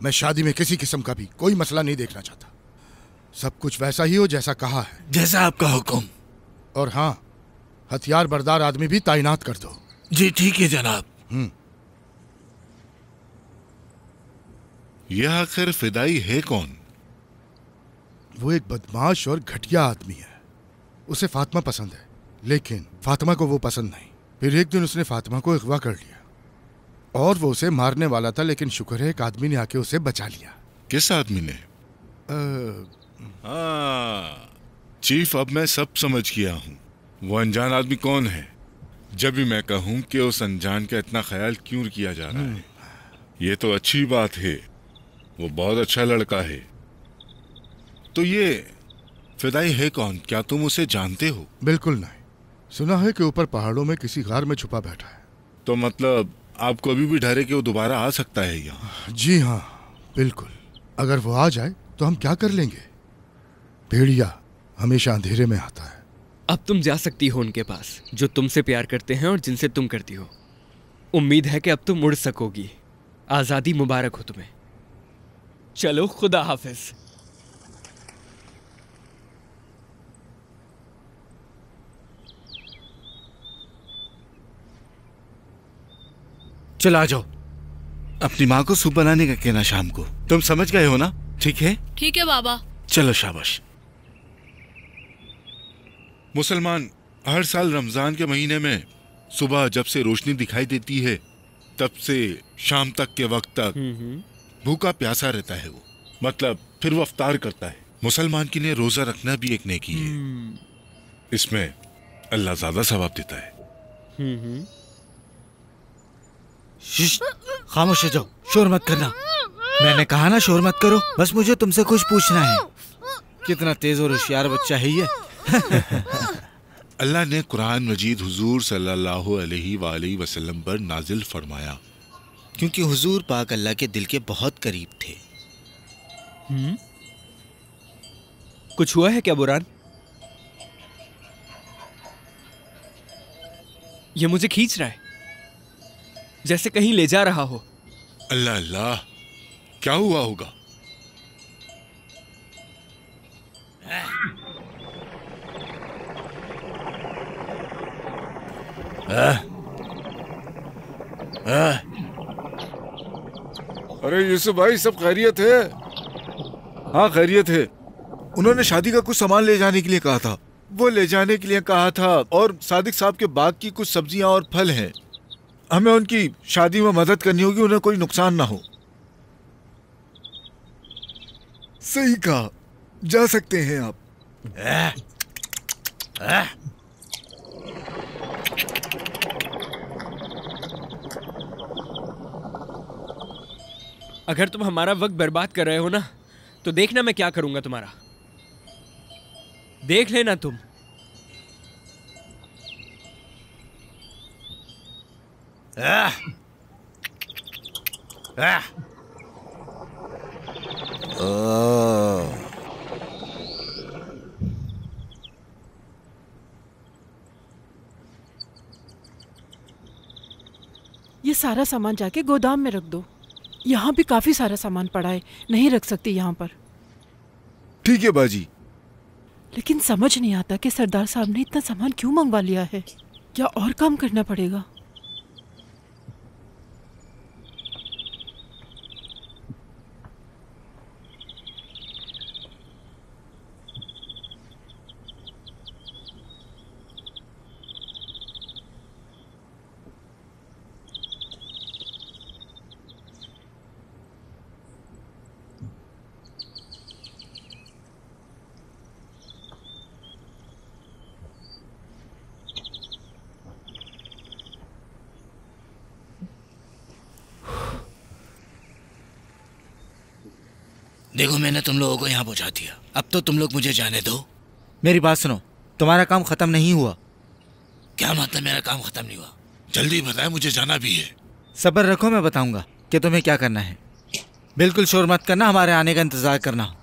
मैं शादी में किसी किस्म का भी कोई मसला नहीं देखना चाहता। सब कुछ वैसा ही हो जैसा कहा है। जैसा आपका हुक्म। और हाँ, हथियार बरदार आदमी भी तैनात कर दो। जी ठीक है जनाब। यह आखिर फिदाई है कौन? वो एक बदमाश और घटिया आदमी है। उसे फातिमा पसंद है, लेकिन फातिमा को वो पसंद नहीं। फिर एक दिन उसने फातिमा को अगवा कर लिया और वो उसे मारने वाला था, लेकिन शुक्र है एक आदमी ने आके उसे बचा लिया। किस आदमी ने? हाँ चीफ, अब मैं सब समझ गया हूँ। वो अनजान आदमी कौन है? जब भी मैं कहूँ कि उस अनजान का इतना ख्याल क्यों किया जा रहा है, ये तो अच्छी बात है। वो बहुत अच्छा लड़का है। तो ये फिदाई है कौन? क्या तुम उसे जानते हो? बिल्कुल नहीं। सुना है कि ऊपर पहाड़ों में किसी गार में छुपा बैठा है। तो मतलब आपको अभी भी डर है कि वो दोबारा आ सकता है यहाँ? जी हाँ बिल्कुल। अगर वो आ जाए तो हम क्या कर लेंगे? भेड़िया हमेशा अंधेरे में आता है। अब तुम जा सकती हो उनके पास जो तुमसे प्यार करते हैं और जिनसे तुम करती हो। उम्मीद है कि अब तुम उड़ सकोगी। आजादी मुबारक हो तुम्हें। चलो, खुदा हाफिज। चलो आ जाओ। अपनी माँ को सूप बनाने का कहना शाम को। तुम समझ गए हो ना? ठीक है? ठीक है बाबा। चलो शाबाश। मुसलमान हर साल रमजान के महीने में सुबह जब से रोशनी दिखाई देती है तब से शाम तक के वक्त तक भूखा प्यासा रहता है वो। मतलब फिर वो अफ्तार करता है। मुसलमान के लिए रोजा रखना भी एक नेकी है। इसमें अल्लाह ज्यादा सवाब देता है। खामोश हो जाओ, शोर मत करना। मैंने कहा ना शोर मत करो। बस मुझे तुमसे कुछ पूछना है। कितना तेज और होशियार बच्चा है ये। अल्लाह ने कुरान मजीद हुजूर सल्लल्लाहु अलैहि वसल्लम पर नाजिल फरमाया क्योंकि हुजूर पाक अल्लाह के दिल के बहुत करीब थे। कुछ हुआ है क्या बुरान? ये मुझे खींच रहा है जैसे कहीं ले जा रहा हो। अल्लाह अल्लाह, क्या हुआ होगा? अरे यूसुफ भाई, सब खैरियत है? हाँ खैरियत है। उन्होंने शादी का कुछ सामान ले जाने के लिए कहा था। वो ले जाने के लिए कहा था और सादिक साहब के बाग की कुछ सब्जियां और फल हैं। हमें उनकी शादी में मदद करनी होगी, उन्हें कोई नुकसान ना हो। सही कहा, जा सकते हैं आप। अगर तुम हमारा वक्त बर्बाद कर रहे हो ना तो देखना मैं क्या करूंगा तुम्हारा। देख लेना तुम। ये सारा सामान जाके गोदाम में रख दो। यहाँ भी काफी सारा सामान पड़ा है, नहीं रख सकती यहाँ पर। ठीक है बाजी। लेकिन समझ नहीं आता कि सरदार साहब ने इतना सामान क्यों मंगवा लिया है। क्या और काम करना पड़ेगा? देखो मैंने तुम लोगों को यहाँ पहुँचा दिया, अब तो तुम लोग मुझे जाने दो। मेरी बात सुनो, तुम्हारा काम खत्म नहीं हुआ। क्या मतलब मेरा काम खत्म नहीं हुआ? जल्दी बताए, मुझे जाना भी है। सब्र रखो, मैं बताऊंगा कि तुम्हें क्या करना है। बिल्कुल शोर मत करना, हमारे आने का इंतजार करना।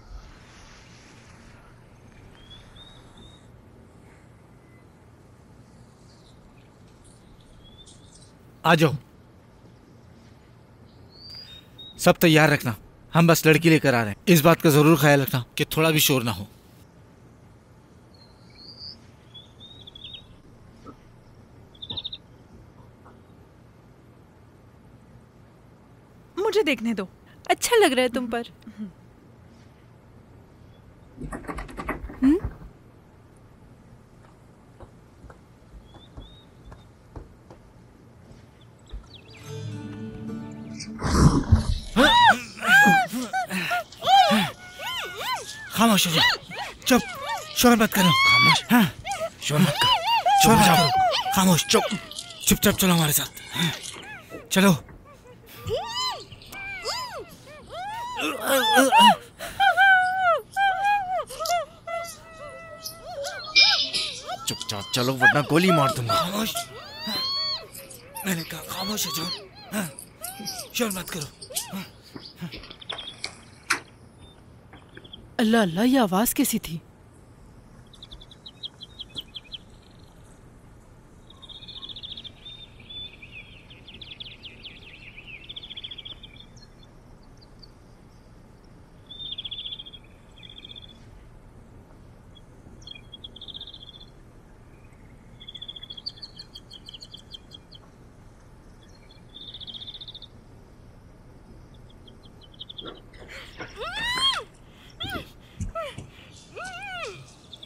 आ जाओ। सब तैयार रखना, हम बस लड़की लेकर आ रहे हैं। इस बात का जरूर ख्याल रखना कि थोड़ा भी शोर ना हो। मुझे देखने दो। अच्छा लग रहा है तुम पर। खामोश हो जाओ, चुप, शोर मत करो। खामोश, हाँ, शोर मत करो, शोर मत करो, खामोश, चुप, चुपचाप चलो हमारे साथ, चलो। चुपचाप चलो वरना गोली मार दूंगा। खामोश, मैंने कहा खामोश हो जाओ, शोर मत करो। अल्लाह अल्लाह, ये आवाज कैसी थी?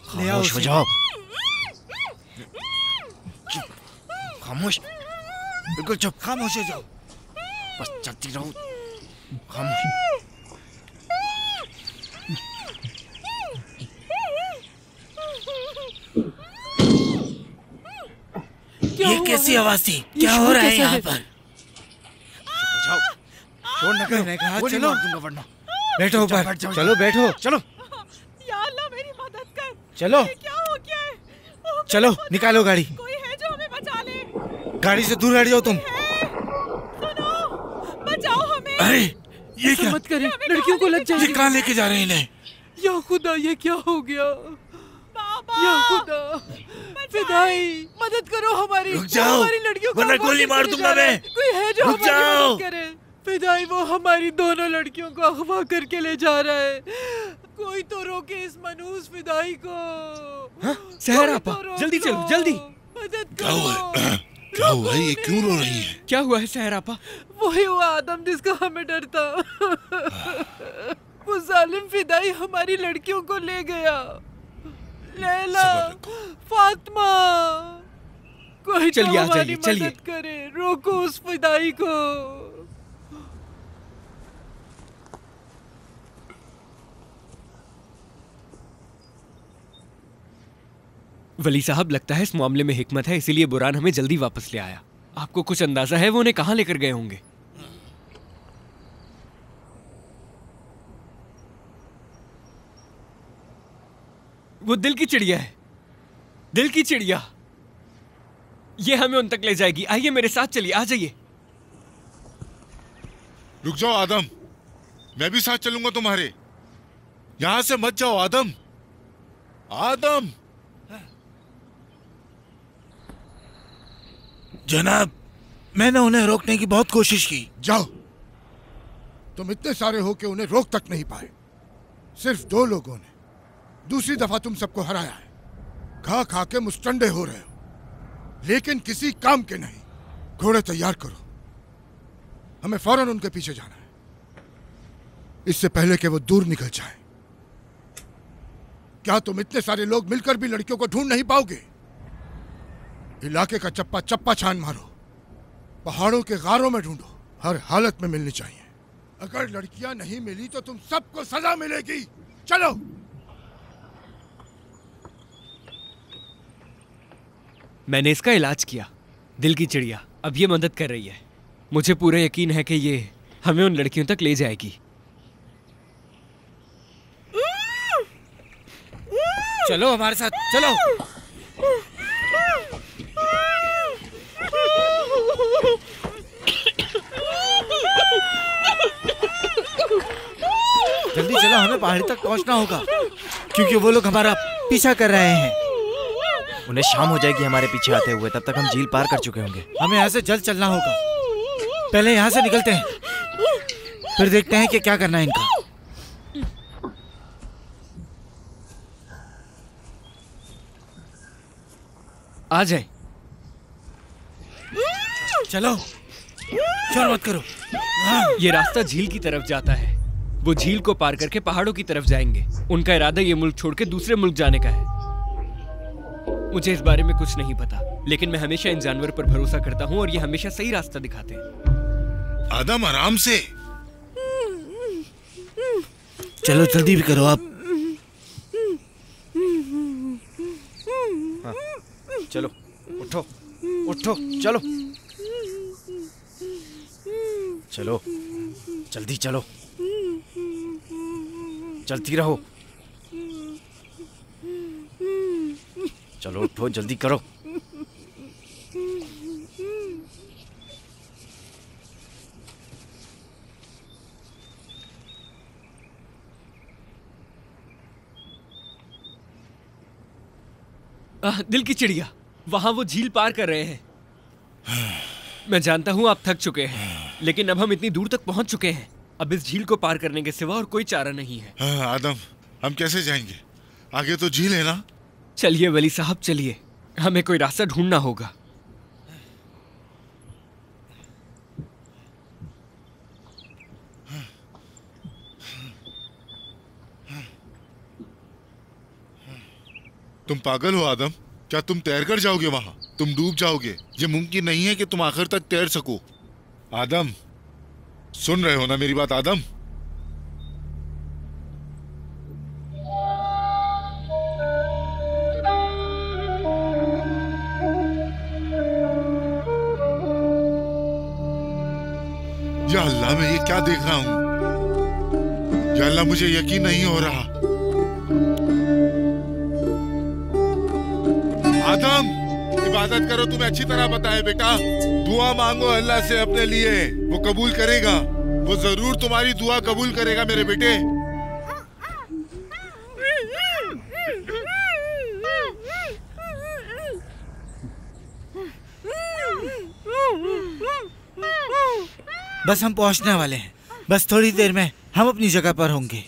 खामोश हो जाओ, चुप, खामोश, बिल्कुल चुप, खामोश हो जाओ, बस चलती रहो, खामोश। ये कैसी आवाज थी? क्या हो रहा है यहाँ पर? चुप हो जाओ, शोर न करो। मैंने कहा चलो, वरना बैठो ऊपर, चलो बैठो, चलो, या अल्लाह मेरी मदद कर। चलो, क्या हो गया है? चलो निकालो गाड़ी। कोई है जो हमें बचा ले? गाड़ी से दूर हट जाओ तुम। सुनो, बचाओ हमें। अरे ये क्या? मत करें, लड़कियों को लग ये जाएगी। कहाँ लेके जा रहे हैं इन्हें? या खुदा, ये क्या हो गया? या खुदा, फिदाई, मदद करो हमारी। रुक जाओ, हमारी लड़कियों को वरना अगवा गोली मार करके ले दूंगा जा रहा है। मैं। कोई है जो रुक हमारी जाओ। मदद करे? फिदाई, वो हमारी दोनों लड़कियों को अगवा करके ले जा रहा है। कोई तो रोके इस मनहूस फिदाई को। सहरा आपा, जल्दी चलो, जल्दी। मदद क्या हुआ करो। है? क्या हुआ है? ये क्यों रो रही है? क्या हुआ है सहरा आपा? वही हुआ आदम जिसका हमें डर था। वो जालिम फिदाई हमारी लड़कियों को ले गया। लैला, फातिमा, कोई तो चलिए, आ हमारी जाइए, चलिए। मदद करे, रोको उस फिदाई को। वली साहब, लगता है इस मामले में हिकमत है, इसीलिए बुरान हमें जल्दी वापस ले आया। आपको कुछ अंदाजा है वो उन्हें कहां लेकर गए होंगे? वो दिल की चिड़िया है, दिल की चिड़िया। ये हमें उन तक ले जाएगी। आइए मेरे साथ चलिए, आ जाइए। रुक जाओ आदम, मैं भी साथ चलूंगा तुम्हारे। यहां से मत जाओ आदम। आदम, जनाब, मैंने उन्हें रोकने की बहुत कोशिश की। जाओ, तुम इतने सारे हो कि उन्हें रोक तक नहीं पाए। सिर्फ 2 लोगों ने दूसरी दफा तुम सबको हराया है। खा खा के मुस्टंडे हो रहे हो, लेकिन किसी काम के नहीं। घोड़े तैयार करो, हमें फौरन उनके पीछे जाना है, इससे पहले कि वो दूर निकल जाए। क्या तुम इतने सारे लोग मिलकर भी लड़कियों को ढूंढ नहीं पाओगे? इलाके का चप्पा चप्पा छान मारो, पहाड़ों के गारों में ढूंढो, हर हालत में मिलनी चाहिए। अगर लड़कियां नहीं मिली तो तुम सबको सजा मिलेगी। चलो। मैंने इसका इलाज किया, दिल की चिड़िया अब ये मदद कर रही है। मुझे पूरा यकीन है कि ये हमें उन लड़कियों तक ले जाएगी। चलो हमारे साथ, चलो। जल्दी चलो, हमें पहाड़ी तक पहुंचना होगा, क्योंकि वो लोग हमारा पीछा कर रहे हैं। उन्हें शाम हो जाएगी हमारे पीछे आते हुए, तब तक हम झील पार कर चुके होंगे। हमें यहाँ से जल्द चलना होगा। पहले यहाँ से निकलते हैं, फिर देखते हैं कि क्या करना है इनका। आ जाए। चलो, शोर मत करो। ये रास्ता झील की तरफ जाता है। वो झील को पार करके पहाड़ों की तरफ जाएंगे। उनका इरादा ये मुल्क छोड़ के दूसरे मुल्क जाने का है। मुझे इस बारे में कुछ नहीं पता, लेकिन मैं हमेशा इन जानवर पर भरोसा करता हूँ और ये हमेशा सही रास्ता दिखाते हैं। आदम, आराम से। चलो जल्दी भी करो आप। हाँ, चलो, उठो, उठो, चलो, चलो, जल्दी चलो, चलती रहो। चलो उठो, जल्दी करो। दिल की चिड़िया, वहां वो झील पार कर रहे हैं। मैं जानता हूं आप थक चुके हैं, लेकिन अब हम इतनी दूर तक पहुंच चुके हैं। अब इस झील को पार करने के सिवा और कोई चारा नहीं है। आदम, हम कैसे जाएंगे? आगे तो झील है ना? चलिए वली साहब, चलिए, हमें कोई रास्ता ढूंढना होगा। तुम पागल हो आदम? क्या तुम तैर कर जाओगे वहां? तुम डूब जाओगे। ये मुमकिन नहीं है कि तुम आखिर तक तैर सको। आदम, सुन रहे हो ना मेरी बात आदम? या अल्लाह, मैं ये क्या देख रहा हूं? या अल्लाह, मुझे यकीन नहीं हो रहा। आदम, इबादत करो, तुम्हें अच्छी तरह पता है बेटा। दुआ मांगो अल्लाह से अपने लिए, वो कबूल करेगा। वो जरूर तुम्हारी दुआ कबूल करेगा मेरे बेटे। बस हम पहुंचने वाले हैं, बस थोड़ी देर में हम अपनी जगह पर होंगे।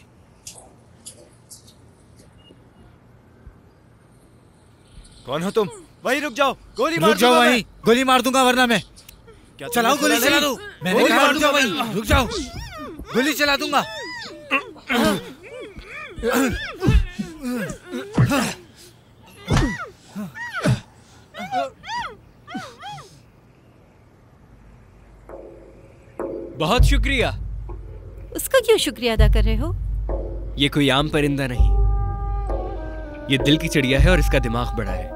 कौन हो तुम? वहीं रुक जाओ, गोली मार रुक जाओ दूंगा मैं। वहीं, गोली मार दूंगा वरना मैं। क्या चलाओ, तुमने गोली सुना चला नहीं? दो। मैंने कहा रुक जाओ वहीं, रुक जाओ, गोली चला दूंगा। बहुत शुक्रिया। उसका क्यों शुक्रिया अदा कर रहे हो? ये कोई आम परिंदा नहीं, ये दिल की चिड़िया है और इसका दिमाग बड़ा है।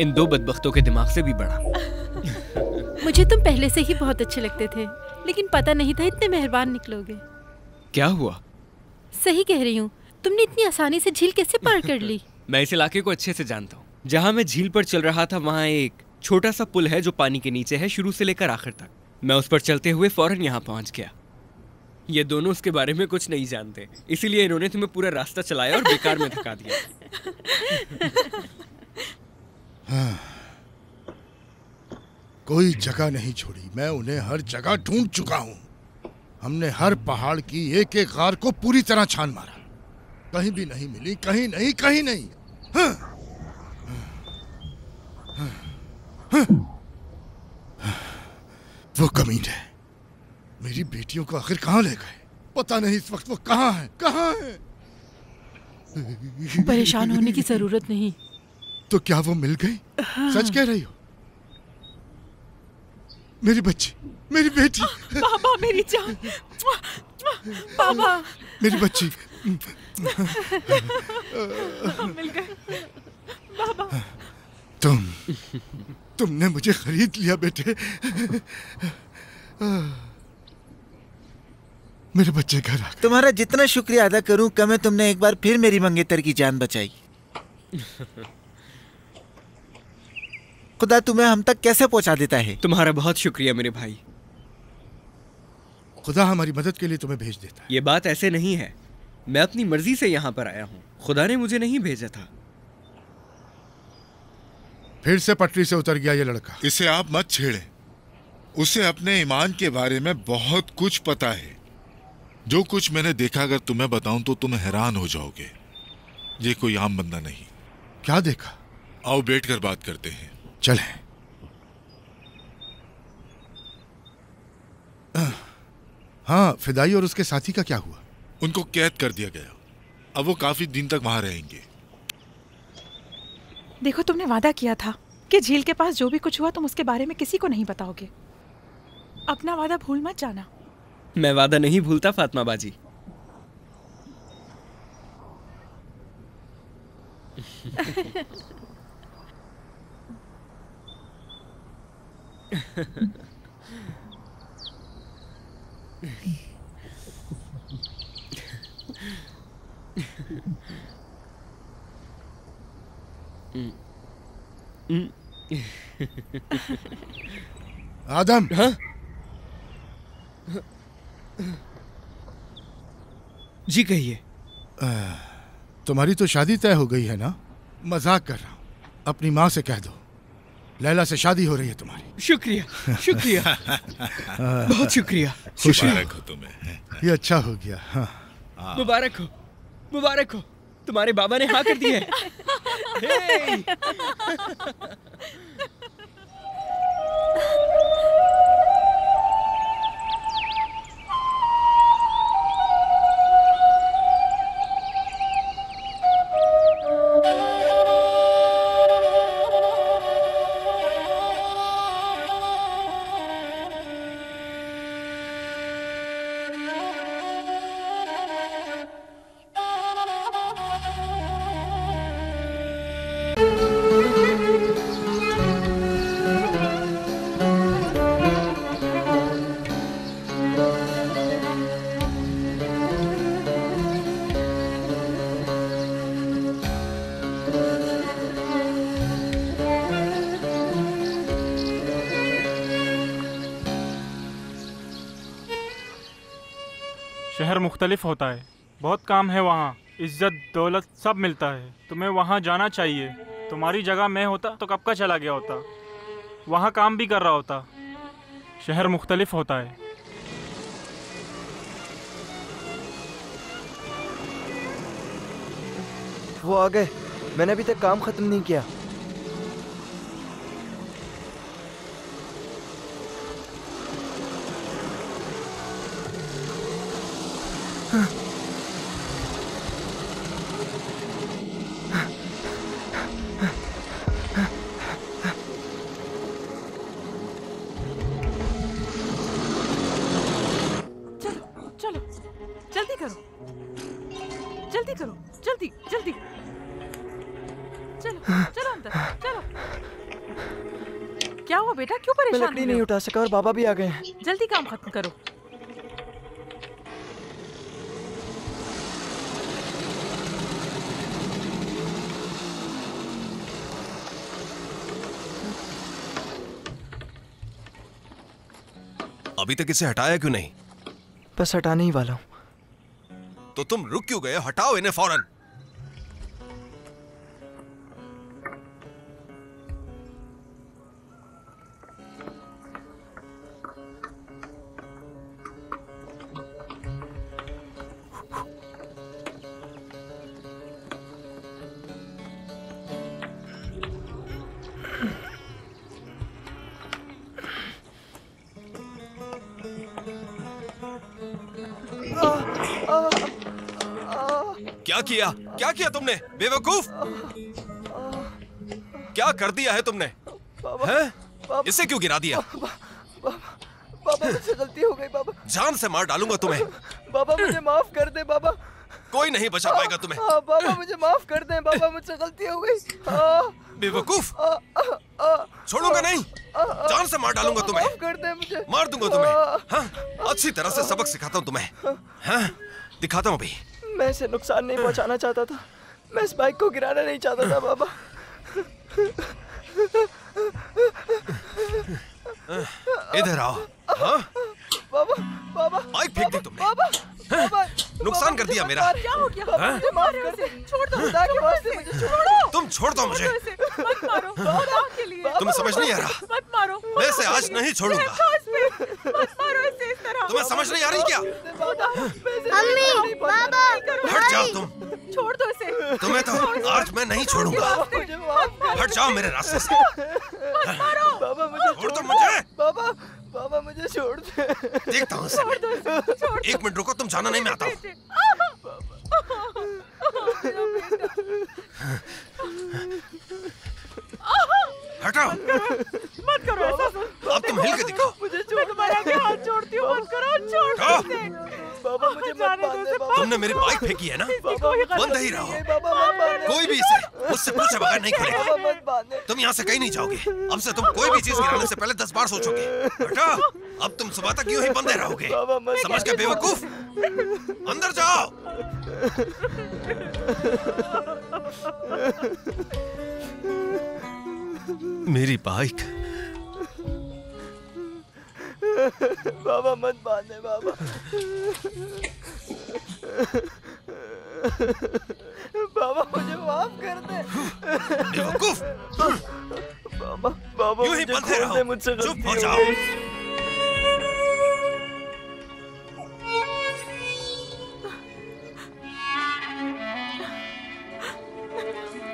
इन 2 बदबख्तों के दिमाग से भी बड़ा। मुझे तुम पहले से ही बहुत अच्छे लगते थे, लेकिन पता नहीं था इतने मेहरबान निकलोगे। क्या हुआ? सही कह रही हूँ, तुमने इतनी आसानी से झील कैसे पार कर ली? मैं इस इलाके को अच्छे से जानता हूँ। जहाँ मैं झील पर चल रहा था वहाँ एक छोटा सा पुल है जो पानी के नीचे है, शुरू से लेकर आखिर तक। मैं उस पर चलते हुए फौरन यहाँ पहुँच गया। ये दोनों उसके बारे में कुछ नहीं जानते, इसीलिए इन्होंने तुम्हें पूरा रास्ता चलाया और बेकार में थका दिया। कोई जगह नहीं छोड़ी। मैं उन्हें हर जगह ढूंढ चुका हूं। हमने हर पहाड़ की एक एक गार को पूरी तरह छान मारा, कहीं भी नहीं मिली, कहीं नहीं, कहीं नहीं। वो कमीने मेरी बेटियों को आखिर कहाँ ले गए? पता नहीं इस वक्त वो कहाँ है, कहाँ है। परेशान होने की जरूरत नहीं। तो क्या वो मिल गई? हाँ। सच कह रही हो? मेरी बच्ची, मेरी बेटी। बाबा मेरी जान, बाबा मेरी बच्ची। मिल गए बाबा। तुमने मुझे खरीद लिया बेटे। मेरे बच्चे घर आ गए। तुम्हारा जितना शुक्रिया अदा करूं कम है, तुमने एक बार फिर मेरी मंगेतर की जान बचाई। खुदा तुम्हें हम तक कैसे पहुंचा देता है। तुम्हारा बहुत शुक्रिया मेरे भाई। खुदा हमारी मदद के लिए तुम्हें भेज देता है। ये बात ऐसे नहीं है, मैं अपनी मर्जी से यहाँ पर आया हूँ, खुदा ने मुझे नहीं भेजा था। फिर से पटरी से उतर गया ये लड़का। इसे आप मत छेड़ें। उसे अपने ईमान के बारे में बहुत कुछ पता है। जो कुछ मैंने देखा अगर तुम्हें बताऊं तो तुम हैरान हो जाओगे। ये कोई आम बंदा नहीं। क्या देखा? आओ बैठकर बात करते हैं। चलें। हाँ, फिदाई और उसके साथी का क्या हुआ? उनको कैद कर दिया गया। अब वो काफी दिन तक वहां रहेंगे। देखो, तुमने वादा किया था कि झील के पास जो भी कुछ हुआ तुम उसके बारे में किसी को नहीं बताओगे। अपना वादा भूल मत जाना। मैं वादा नहीं भूलता फातिमा बाजी। आदम। हाँ? जी कहिए। तुम्हारी तो शादी तय हो गई है ना? मजाक कर रहा हूँ। अपनी माँ से कह दो लैला से शादी हो रही है तुम्हारी। शुक्रिया शुक्रिया। बहुत शुक्रिया। मुबारक हो तुम्हें। ये अच्छा हो गया। हाँ। मुबारक हो, मुबारक हो। तुम्हारे बाबा ने हाँ कर दी है। शहर मुख्तलिफ होता है, बहुत काम है वहाँ, इज्जत दौलत सब मिलता है। तुम्हें वहाँ जाना चाहिए। तुम्हारी जगह मैं होता तो कब का चला गया होता, वहाँ काम भी कर रहा होता। शहर मुख्तलिफ होता है। वो आ गए। मैंने अभी तक काम खत्म नहीं किया। लकड़ी नहीं उठा सका और बाबा भी आ गए हैं। जल्दी काम खत्म करो। अभी तक इसे हटाया क्यों नहीं? बस हटाने ही वाला हूं। तो तुम रुक क्यों गए? हटाओ इन्हें फौरन। क्या किया तुमने बेवकूफ? क्या कर दिया है तुमने? हैं? इसे क्यों गिरा दिया? बाबा मुझसे गलती हो गई बाबा। जान से मार डालूंगा तुम्हें। बाबा मुझे माफ कर दे बाबा। कोई नहीं बचा पाएगा तुम्हें। बाबा मुझे माफ कर दे बाबा, मुझसे गलती हो गई। बेवकूफ, छोड़ूंगा नहीं, जान से मार डालूंगा तुम्हें। माफ कर दे मुझे। मार दूंगा तुम्हें। हाँ? अच्छी तरह से सबक सिखाता हूँ तुम्हें। हाँ? दिखाता हूँ अभी। मैं इसे नुकसान नहीं पहुंचाना चाहता था, मैं इस बाइक को गिराना नहीं चाहता था बाबा। इधर आओ। हाँ? बाबा बाबा बाइक फेंक दी तुमने। बाबा बाबा नुकसान कर दिया मेरा। क्या हो गया? मुझे माफ कर दे, छोड़ दो खुदा के वास्ते मुझे छोड़ो। तुम छोड़ दो मुझे। मत मारो खुदा के लिए। तुम्हें समझ नहीं आ रहा? मत मारो। मैं इसे आज नहीं छोड़ूंगा। मत मारो इसे इस तरह। तुम्हें समझ नहीं आ रही क्या? मम्मी, बाबा, हट जाओ तुम। छोड़ दो इसे। तुम्हें तो आज मैं नहीं छोड़ूंगा। हट जाओ मेरे रास्ते से। बाबा मुझे छोड़ दो मुझे। बाबा बाबा मुझे छोड़ दे। देखता हूँ इसे। एक मिनट रुको, तुम जाना नहीं, मैं आता हूँ। हटाओ। मत करो ऐसा। अब तुम हिल के दिखाओ। मुझे छोड़ दो। तुम्हारे आगे हाथ जोड़ती हूँ, मत करो, छोड़ दो इसे। बाबा मुझे मत बांधे बाबा। तुमने मेरी बाइक फेंकी है ना? बंद ही रहो। बाबा मत बांधे। कोई भी इसे मुझसे पूछे बगैर नहीं बाबा खोलेगा। मत बांधे। तुम यहाँ से कहीं नहीं जाओगे। अब से तुम कोई भी चीज गिराने से पहले 10 बार सोचोगे। हटा। अब तुम सुबह तक यूं ही बंधे रहोगे। समझ गए बेवकूफ? अंदर जाओ। मेरी बाइक। बाबा मत बांधे बाबा। बाबा मुझे माफ कर दे। बेवकूफ। बाबा बाबा यूं ही मुझे बंधे छोड़ दे, रहो। मुझसे चुप गलती हो हो जाओ। गई।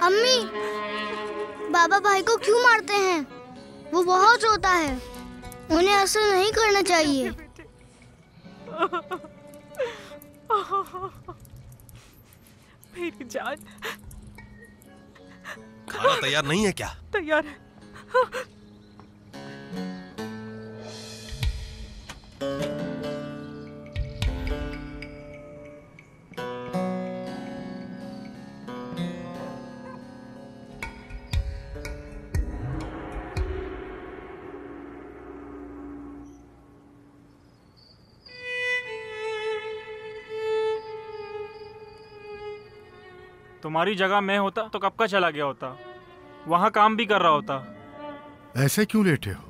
अम्मी, बाबा भाई को क्यों मारते हैं? वो बहुत रोता है, उन्हें ऐसा नहीं करना चाहिए। मेरी जान। खाना तैयार नहीं है क्या? तैयार है। तुम्हारी जगह मैं होता तो कब का चला गया होता, वहां काम भी कर रहा होता। ऐसे क्यों लेटे हो?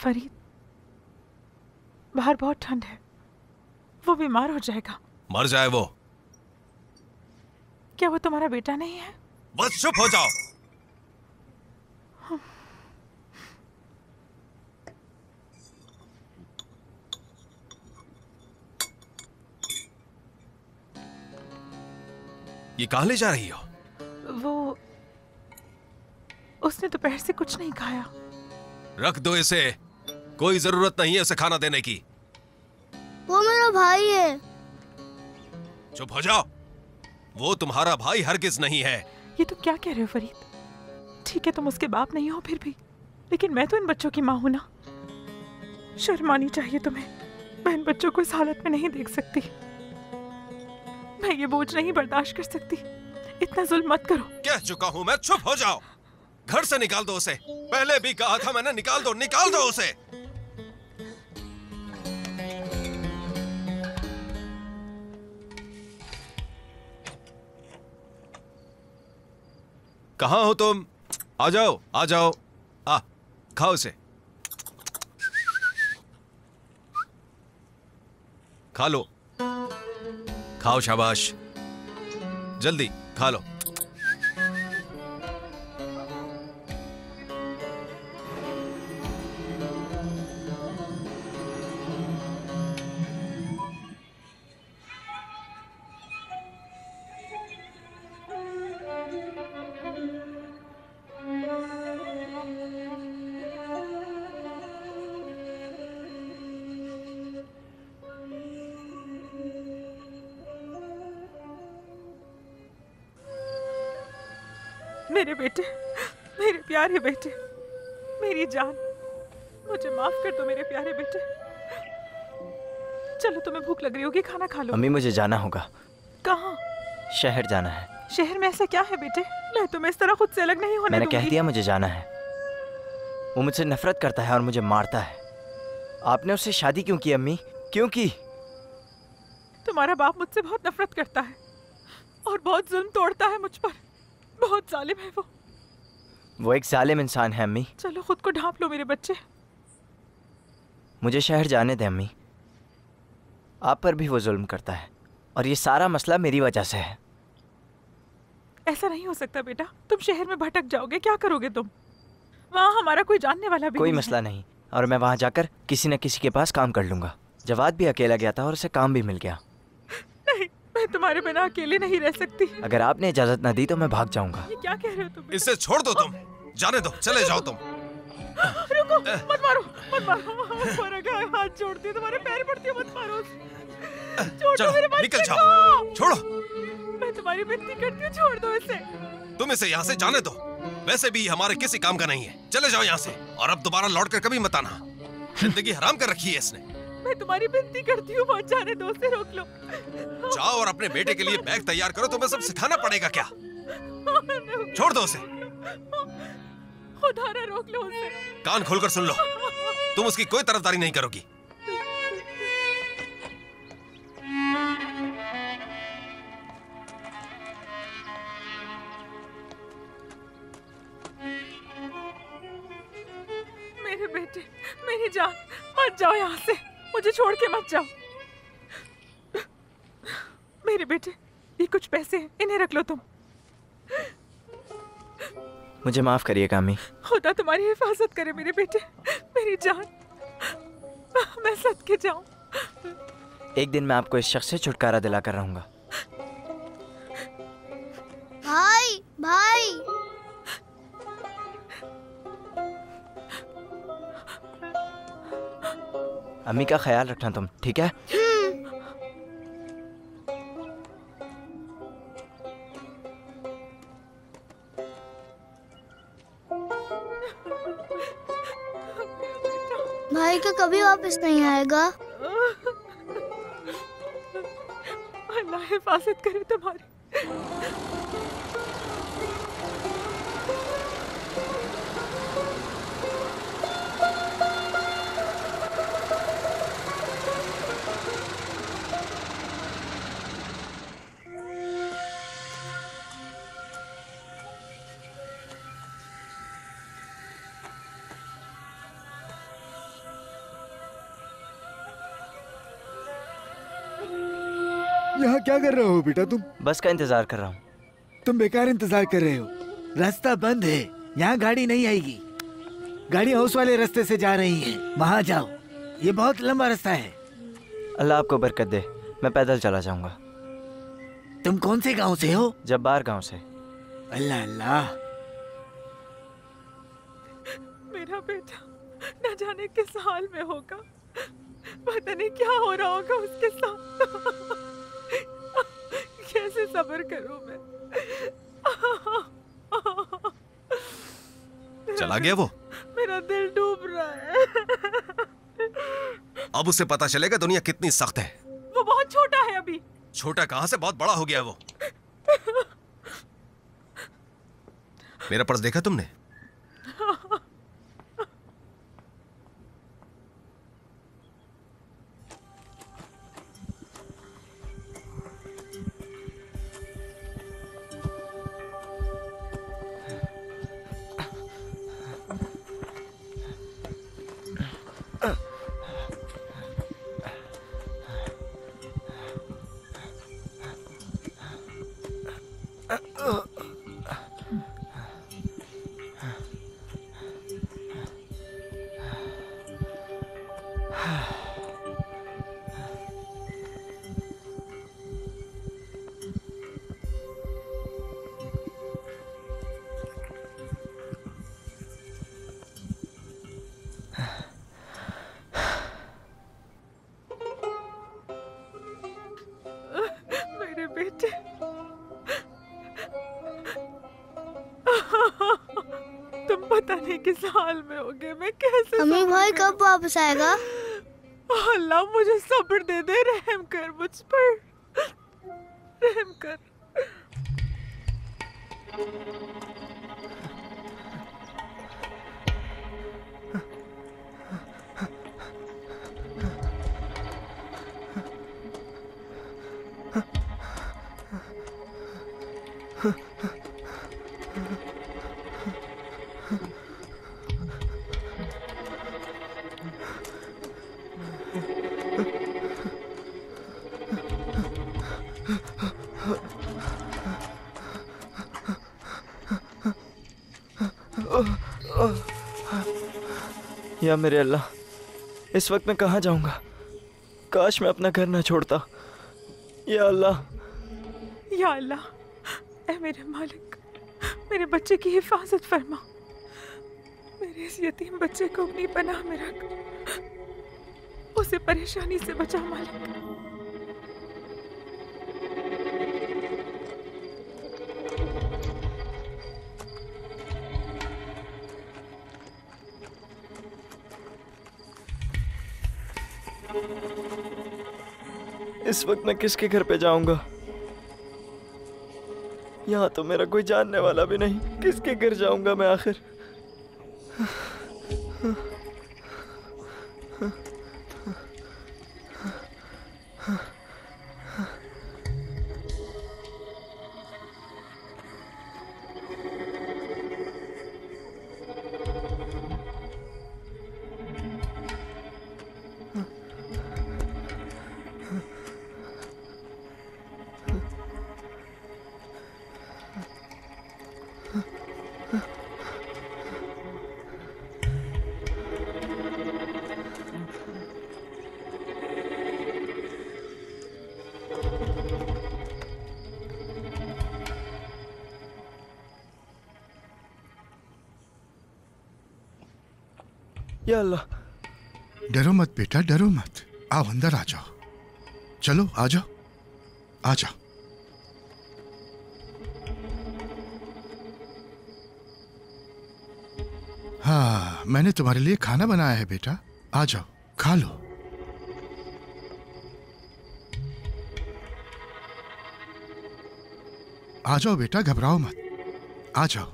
फरीद, बाहर बहुत ठंड है, वो बीमार हो जाएगा। मर जाए वो। क्या वो तुम्हारा बेटा नहीं है? बस चुप हो जाओ। ये कहाँ ले जा रही हो? वो उसने दोपहर से कुछ नहीं खाया। रख दो इसे, कोई जरूरत नहीं है उसे खाना देने की। वो मेरा भाई है। चुप हो जाओ। वो तुम्हारा भाई हरगिज नहीं है। ये तो क्या कह रहे हो फरीद? ठीक है तुम उसके बाप नहीं हो फिर भी, लेकिन मैं तो इन बच्चों की माँ हूं ना। शर्म आनी चाहिए तुम्हें। मैं इन बच्चों को इस हालत में नहीं देख सकती। मैं ये बोझ नहीं बर्दाश्त कर सकती। इतना जुल्म मत करो। कह चुका हूं मैं, चुप हो जाओ। घर से निकाल दो उसे। पहले भी कहा था मैंने, निकाल दो उसे। कहाँ हो तुम? आ जाओ, आ जाओ। खाओ इसे। खा लो, खाओ, शाबाश, जल्दी खा लो। मेरे बेटे, मेरे प्यारे बेटे, मेरी जान, मुझे माफ कर दो मेरे प्यारे बेटे। चलो, तुम्हें भूख लग रही होगी, खाना खा लो। अम्मी मुझे जाना होगा। कहाँ? शहर जाना है। शहर में ऐसा क्या है बेटे? मैं तुम्हें इस तरह खुद से अलग नहीं होने मैंने दूंगी। कह दिया मुझे जाना है। वो मुझसे नफरत करता है और मुझे मारता है। आपने उससे शादी क्यों की अम्मी? क्यों की? तुम्हारा बाप मुझसे बहुत नफरत करता है और बहुत जुल्म तोड़ता है मुझ पर। बहुत जालिम है वो। वो एक जालिम इंसान है अम्मी। चलो, खुद को ढांप लो मेरे बच्चे। मुझे शहर जाने दे अम्मी। आप पर भी वो जुल्म करता है और ये सारा मसला मेरी वजह से है। ऐसा नहीं हो सकता बेटा, तुम शहर में भटक जाओगे, क्या करोगे तुम? वहाँ हमारा कोई जानने वाला भी कोई नहीं मसला नहीं, और मैं वहाँ जाकर किसी न किसी के पास काम कर लूंगा। जवाद भी अकेला गया था और उसे काम भी मिल गया। नहीं, मैं तुम्हारे बिना अकेले नहीं रह सकती। अगर आपने इजाजत न दी तो मैं भाग जाऊंगा। ये क्या कह रहे हो तुम? इसे छोड़ दो, तुम जाने दो, चले जाओ तुम। रुको, मत मारो, मत मारो। हाथ जोड़ती हूँ, तुम्हारे पैर पड़ती हूँ, मत मारो। छोड़ो मेरे बच्चे निकल जाओ, को। छोड़ो। मैं तुम्हारी विनती करती हूँ, छोड़ दो इसे। तुम इसे यहाँ से जाने दो, वैसे भी हमारे किसी काम का नहीं है। चले जाओ यहाँ से, और अब दोबारा लौटकर कभी मत आना। जिंदगी हराम कर रखी है इसने। मैं तुम्हारी विनती करती हूँ, मत जाने दो, उसे रोक लो। जाओ और अपने बेटे के लिए बैग तैयार करो। तुम्हें सब सिखाना पड़ेगा क्या? छोड़ दो उसे। खुदा ना रोक लो उसे। कान खोलकर सुन लो, तुम उसकी कोई तरफदारी नहीं करोगी। मेरे बेटे, मेरी जान, मत जाओ यहाँ से, मुझे छोड़ के मत जाओ। मेरे बेटे, ये कुछ पैसे हैं, इन्हें रख लो तुम। मुझे माफ करिएगा अम्मी। खुदा तुम्हारी हिफाजत करे मेरे बेटे, मेरी जान। मैं सदके जाऊं। एक दिन मैं आपको इस शख्स से छुटकारा दिलाकर रहूंगा। भाई, भाई। अम्मी का ख्याल रखना तुम, ठीक है? भाई का कभी वापस नहीं आएगा। अल्लाह हिफाजत करे तुम्हारी। यहाँ क्या कर रहे हो बेटा तुम? बस का इंतजार कर रहा हूँ। तुम बेकार इंतजार कर रहे हो, रास्ता बंद है, यहाँ गाड़ी नहीं आएगी। गाड़ी हाउस वाले रास्ते से जा रही है, वहाँ जाओ, ये बहुत लंबा रास्ता है। अल्लाह आपको बरकत दे, मैं पैदल चला जाऊंगा। तुम कौन से गांव से हो? जब्बार गांव से। अल्लाह अल्लाह। मेरा बेटा न जाने किस हाल में होगा, पता नहीं क्या हो रहा होगा उसके साथ। कैसे सब्र करूं मैं? चला गया वो? मेरा दिल डूब रहा है। अब उसे पता चलेगा दुनिया कितनी सख्त है। वो बहुत छोटा है अभी। छोटा कहां से, बहुत बड़ा हो गया वो। मेरा पर्स देखा तुमने? पता नहीं किस हाल में होंगे। मैं कैसे अम्मी भाई कब वापस आएगा? अल्लाह मुझे सब्र दे दे, रहम कर मुझ पर, रहम कर। या मेरे अल्लाह, इस वक्त मैं कहाँ जाऊंगा? काश मैं अपना घर ना छोड़ता। या अल्लाह, या अल्लाह, ऐ मेरे मालिक, मेरे बच्चे की हिफाजत फरमा। मेरे इस यतीम बच्चे को अपनी पनाह में रख, उसे परेशानी से बचा मालिक। इस वक्त मैं किसके घर पे जाऊंगा? यहाँ तो मेरा कोई जानने वाला भी नहीं। किसके घर जाऊंगा मैं आखिर? या अल्लाह। डरो मत बेटा, डरो मत। आओ अंदर आ जाओ। चलो आ जाओ, आ जाओ। हाँ, मैंने तुम्हारे लिए खाना बनाया है बेटा, आ जाओ खा लो। आ जाओ बेटा, घबराओ मत, आ जाओ,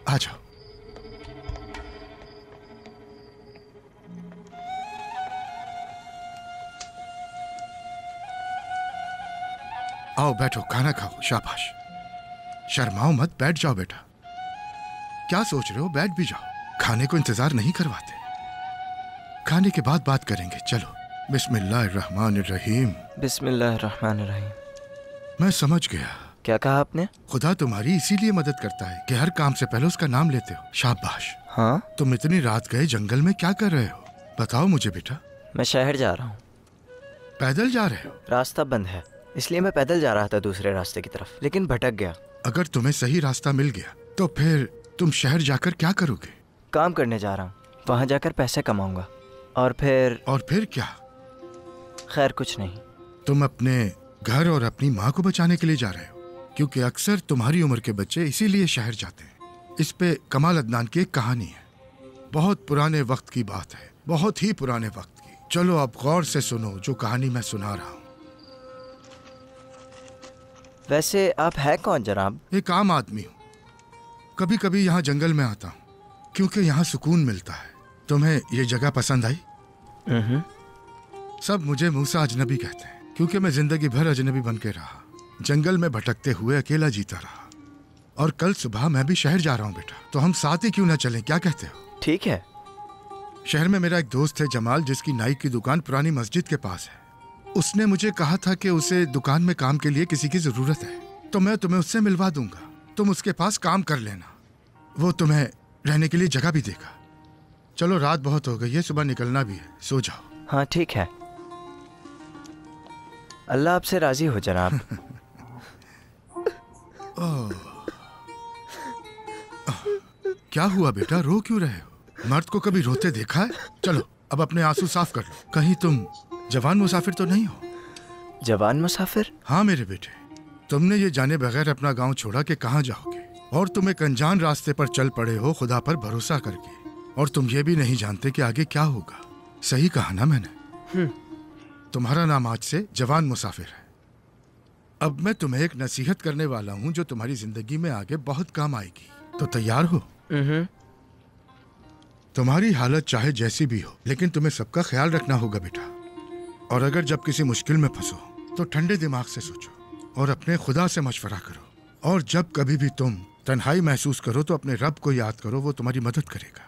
आ जाओ। आओ बैठो, खाना खाओ, शाबाश। शर्माओ मत, बैठ जाओ बेटा। क्या सोच रहे हो, बैठ भी जाओ। खाने को इंतजार नहीं करवाते, खाने के बाद बात करेंगे। चलो, बिस्मिल्लाहिर्रहमानिर्रहीम। बिस्मिल्लाहिर्रहमानिर्रहीम। मैं समझ गया। क्या कहा आपने? खुदा तुम्हारी इसीलिए मदद करता है कि हर काम से पहले उसका नाम लेते हो। शाबाश। हाँ? तुम इतनी रात गए जंगल में क्या कर रहे हो? बताओ मुझे बेटा। मैं शहर जा रहा हूँ। पैदल जा रहे हो? रास्ता बंद है, इसलिए मैं पैदल जा रहा था दूसरे रास्ते की तरफ, लेकिन भटक गया। अगर तुम्हें सही रास्ता मिल गया तो फिर तुम शहर जाकर क्या करोगे? काम करने जा रहा हूँ, वहाँ जाकर पैसे कमाऊंगा। और फिर क्या? खैर कुछ नहीं। तुम अपने घर और अपनी माँ को बचाने के लिए जा रहे हो, क्योंकि अक्सर तुम्हारी उम्र के बच्चे इसीलिए शहर जाते हैं। इस पे कमाल अदनान की एक कहानी है, बहुत पुराने वक्त की बात है, बहुत ही पुराने वक्त की। चलो अब गौर से सुनो जो कहानी मैं सुना रहा हूँ। वैसे आप है कौन जनाब? एक आम आदमी हूँ, कभी कभी यहाँ जंगल में आता हूँ क्योंकि यहाँ सुकून मिलता है। तुम्हें ये जगह पसंद आई? सब मुझे मूसा अजनबी कहते हैं, क्योंकि मैं जिंदगी भर अजनबी बन के रहा, जंगल में भटकते हुए अकेला जीता रहा। और कल सुबह मैं भी शहर जा रहा हूँ बेटा, तो हम साथ ही क्यों ना चलें, क्या कहते हो? ठीक है। शहर में मेरा एक दोस्त है जमाल, जिसकी नाई की दुकान पुरानी मस्जिद के पास है। उसने मुझे कहा था कि उसे दुकान में काम के लिए किसी की जरूरत है, तो मैं तुम्हें उससे मिलवा दूंगा। तुम उसके पास काम कर लेना, वो तुम्हें रहने के लिए जगह भी देगा। चलो रात बहुत हो गई है, सुबह निकलना भी है, सो जाओ। हाँ ठीक है। अल्लाह आपसे राजी हो जनाब। क्या हुआ बेटा, रो क्यों रहे हो? मर्द को कभी रोते देखा है? चलो अब अपने आंसू साफ कर लो। कहीं तुम जवान मुसाफिर तो नहीं हो? जवान मुसाफिर? हाँ मेरे बेटे, तुमने ये जाने बगैर अपना गांव छोड़ा कि कहाँ जाओगे? और तुम एक अनजान रास्ते पर चल पड़े हो खुदा पर भरोसा करके, और तुम ये भी नहीं जानते कि आगे क्या होगा। सही कहा ना मैंने? तुम्हारा नाम आज से जवान मुसाफिर है। अब मैं तुम्हें एक नसीहत करने वाला हूँ जो तुम्हारी जिंदगी में आगे बहुत काम आएगी। तो तैयार हो? तुम्हारी हालत चाहे जैसी भी हो, लेकिन तुम्हें सबका ख्याल रखना होगा बेटा। और अगर जब किसी मुश्किल में फंसो तो ठंडे दिमाग से सोचो और अपने खुदा से मशवरा करो। और जब कभी भी तुम तन्हाई महसूस करो तो अपने रब को याद करो, वो तुम्हारी मदद करेगा।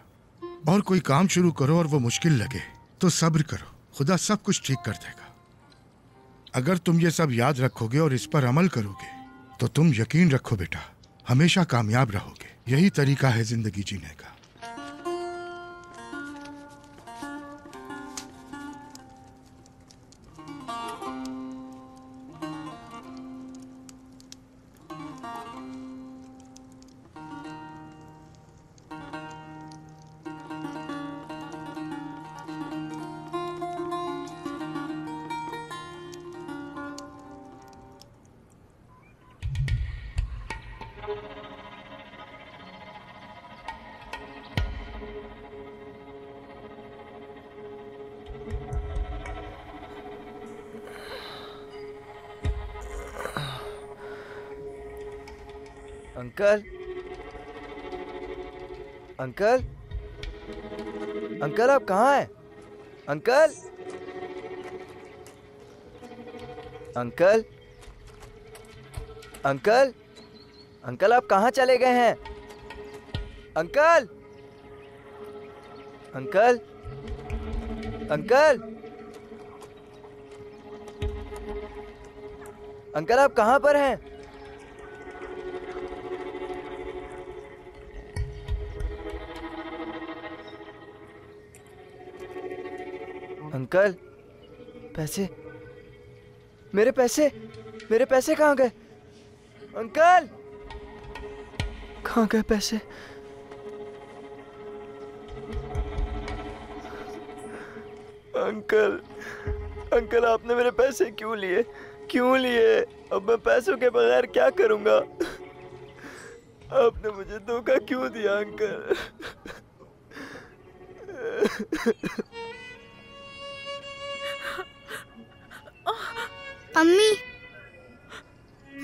और कोई काम शुरू करो और वो मुश्किल लगे तो सब्र करो, खुदा सब कुछ ठीक कर देगा। अगर तुम ये सब याद रखोगे और इस पर अमल करोगे तो तुम यकीन रखो बेटा, हमेशा कामयाब रहोगे। यही तरीका है जिंदगी जीने का। अंकल, अंकल, अंकल आप कहाँ हैं? अंकल, अंकल, अंकल, अंकल आप कहाँ चले गए हैं? अंकल, अंकल, अंकल, अंकल आप कहाँ पर हैं? अंकल, पैसे, मेरे पैसे कहाँ गए? अंकल, कहाँ गए पैसे? अंकल, अंकल आपने मेरे पैसे क्यों लिए? क्यों लिए? अब मैं पैसों के बगैर क्या करूँगा? आपने मुझे धोखा क्यों दिया अंकल? अम्मी,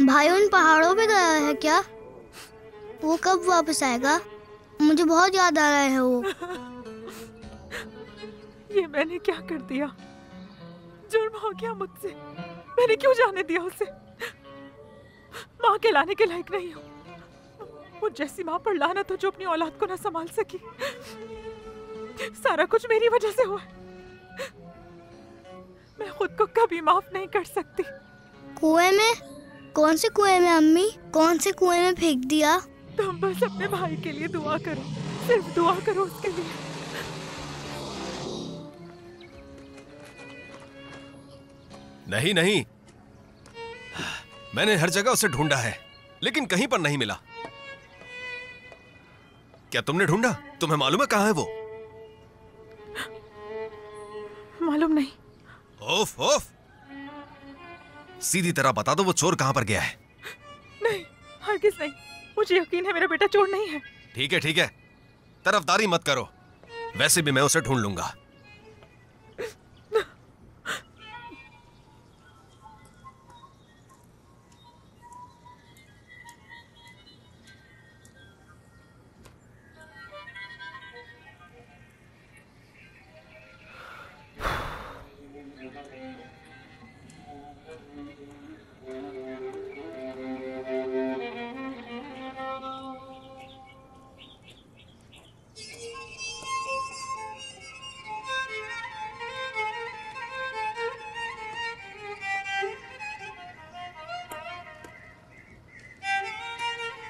भाई उन पहाड़ों पे गया है क्या? वो कब वापस आएगा? मुझे बहुत याद आ रहा है वो। ये मैंने क्या कर दिया? जुर्म हो गया मुझसे। मैंने क्यों जाने दिया उसे? माँ के लाने के लायक नहीं हूँ। मुझ जैसी माँ पर लानत हो जो अपनी औलाद को ना संभाल सकी। सारा कुछ मेरी वजह से हुआ है। मैं खुद को कभी माफ नहीं कर सकती। कुएं में? कौन से कुएं में अम्मी? कौन से कुएं में फेंक दिया? तुम बस अपने भाई के लिए दुआ करो, सिर्फ दुआ करो उसके लिए। नहीं नहीं, मैंने हर जगह उसे ढूंढा है लेकिन कहीं पर नहीं मिला। क्या तुमने ढूंढा? तुम्हें मालूम है कहाँ है वो? मालूम नहीं। ओफ ओफ, सीधी तरह बता दो वो चोर कहाँ पर गया है। नहीं, हरगिज़ नहीं। मुझे यकीन है मेरा बेटा चोर नहीं है। ठीक है ठीक है, तरफदारी मत करो, वैसे भी मैं उसे ढूंढ लूंगा।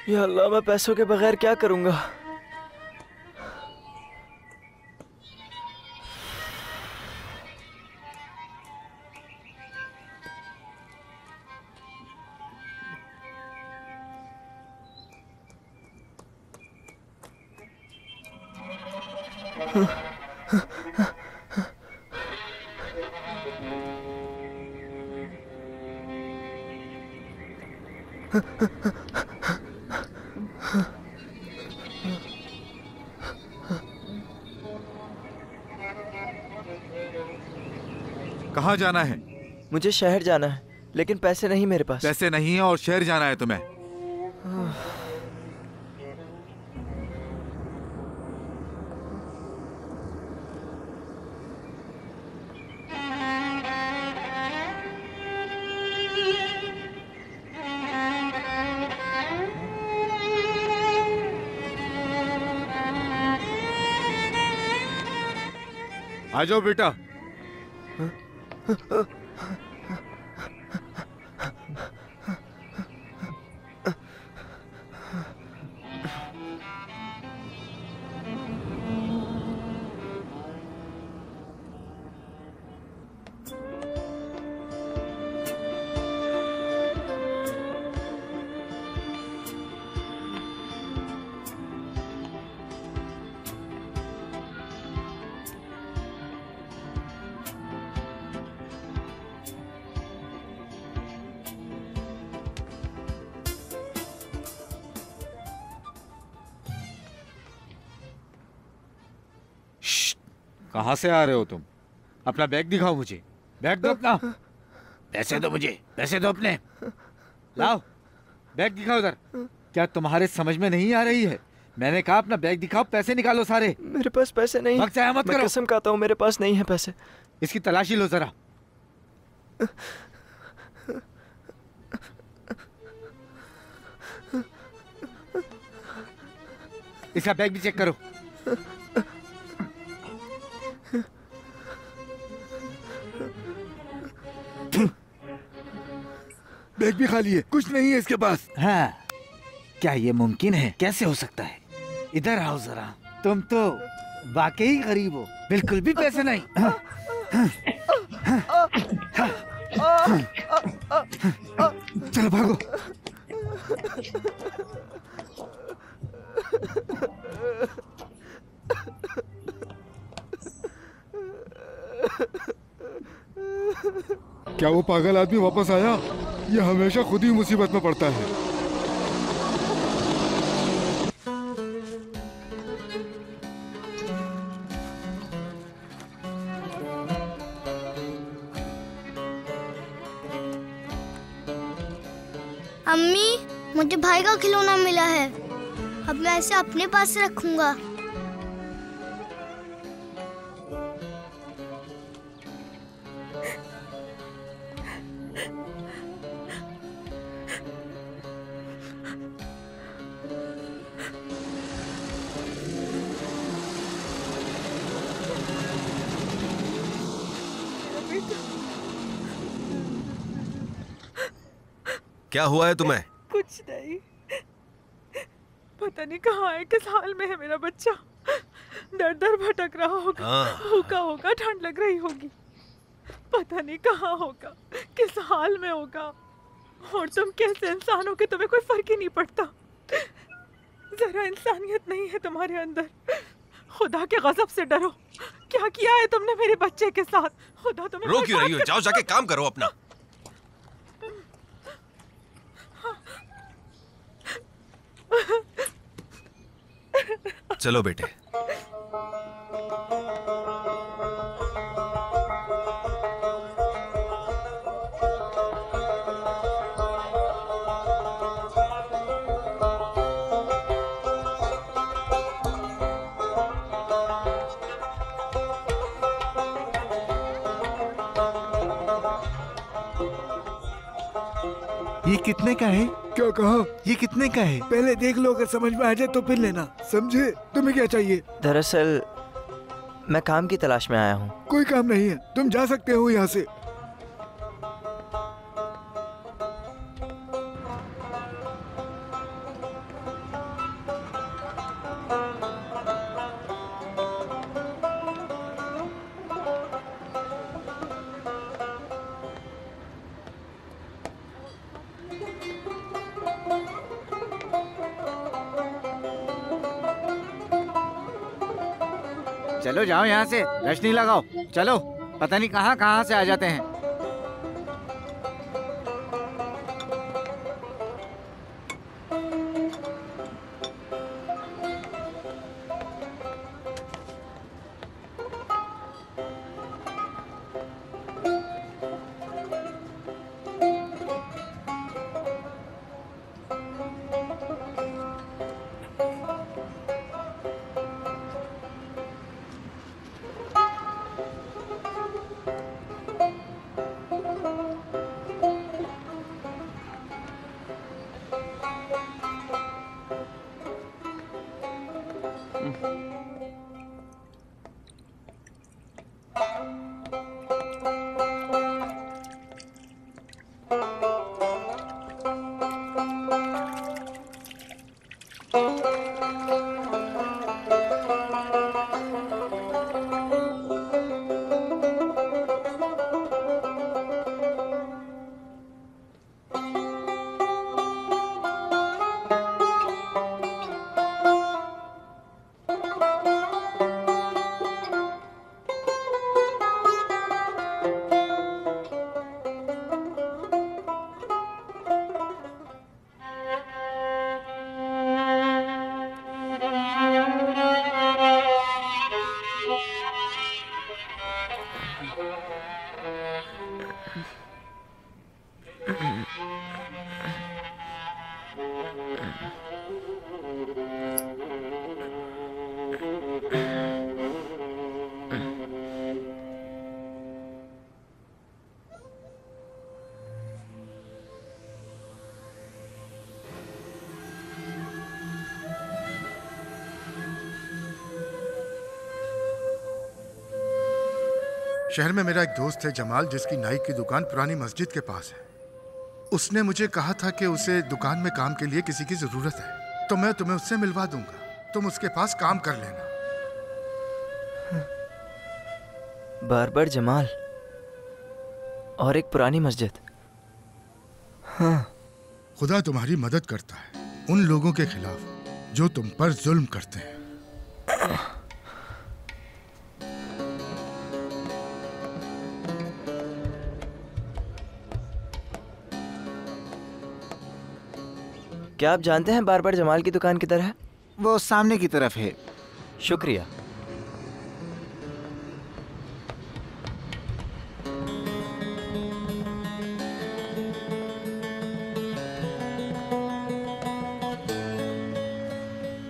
या अल्लाह, मैं पैसों के बगैर क्या करूंगा? कहाँ जाना है? मुझे शहर जाना है, लेकिन पैसे नहीं मेरे पास। पैसे नहीं है और शहर जाना है तुम्हें? आ जाओ बेटा। कहाँ से आ रहे हो तुम? अपना बैग दिखाओ मुझे। बैग दो अपना। पैसे दो मुझे, पैसे दो अपने। लाओ बैग दिखाओ उधर। क्या तुम्हारे समझ में नहीं आ रही है? मैंने कहा अपना बैग दिखाओ, पैसे निकालो सारे। मेरे पास पैसे नहीं। वक्त जाया मत करो। मैं कसम खाता हूँ मेरे पास नहीं है पैसे। इसकी तलाशी लो जरा। इसका बैग भी चेक करो। बैग भी खाली है, कुछ नहीं है इसके पास। हाँ, क्या ये मुमकिन है? कैसे हो सकता है? इधर आओ जरा। तुम तो वाकई गरीब हो, बिल्कुल भी पैसे नहीं। चलो भागो। क्या वो पागल आदमी वापस आया? ये हमेशा खुद ही मुसीबत में पड़ता है। अम्मी, मुझे भाई का खिलौना मिला है। अब मैं इसे अपने पास रखूंगा। क्या हुआ है तुम्हें? कुछ नहीं, पता नहीं कहाँ है, किस हाल में है मेरा बच्चा। दर दर भटक रहा होगा, भूखा होगा, ठंड लग रही होगी, पता नहीं कहाँ होगा, किस हाल में होगा। और तुम कैसे इंसान हो कि तुम्हें कोई फर्क ही नहीं पड़ता। जरा इंसानियत नहीं है तुम्हारे अंदर। खुदा के गजब से डरो। क्या किया है तुमने मेरे बच्चे के साथ? खुदा तुम्हें रो क्यों रही हो? जाओ जाके काम करो अपना। चलो बेटे। ये कितने का है? क्या कहा? ये कितने का है? पहले देख लो, अगर समझ में आ जाए तो फिर लेना, समझे? तुम्हें क्या चाहिए? दरअसल मैं काम की तलाश में आया हूँ। कोई काम नहीं है, तुम जा सकते हो यहाँ से। चलो जाओ यहाँ से, रश नहीं लगाओ। चलो, पता नहीं कहाँ कहाँ से आ जाते हैं। शहर में मेरा एक दोस्त है जमाल, जिसकी नाई की दुकान पुरानी मस्जिद के पास है। उसने मुझे कहा था कि उसे दुकान में काम के लिए किसी की जरूरत है, तो मैं तुम्हें उससे मिलवा दूंगा। तुम उसके पास काम कर लेना। बार्बर जमाल और एक पुरानी मस्जिद। हाँ। खुदा तुम्हारी मदद करता है उन लोगों के खिलाफ जो तुम पर जुल्म करते हैं। क्या आप जानते हैं बार्बर जमाल की दुकान किधर है? वो सामने की तरफ है। शुक्रिया।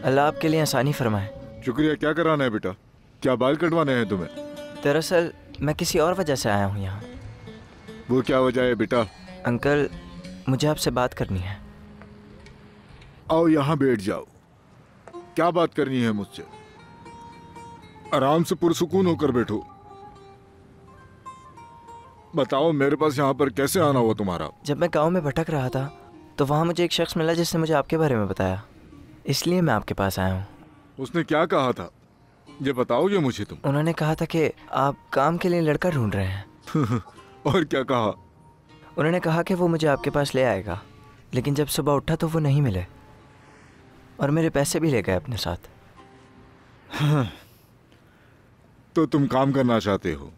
अल्लाह आपके लिए आसानी फरमाए। शुक्रिया। क्या कराना है बेटा? क्या बाल कटवाने हैं तुम्हें? दरअसल मैं किसी और वजह से आया हूँ यहाँ। वो क्या वजह है बेटा? अंकल, मुझे आपसे बात करनी है। आओ यहाँ बैठ जाओ। क्या बात करनी है मुझसे? आराम से पुरसुकून होकर बैठो। बताओ मेरे पास यहाँ पर कैसे आना हुआ तुम्हारा? जब मैं गांव में भटक रहा था तो वहाँ मुझे एक शख्स मिला जिसने मुझे आपके बारे में बताया, इसलिए मैं आपके पास आया हूँ। उसने क्या कहा था, ये बताओगे मुझे तुम? उन्होंने कहा था कि आप काम के लिए लड़का ढूंढ रहे हैं। और क्या कहा? उन्होंने कहा कि वो मुझे आपके पास ले आएगा, लेकिन जब सुबह उठा तो वो नहीं मिले और मेरे पैसे भी ले गए अपने साथ। तो तुम काम करना चाहते हो?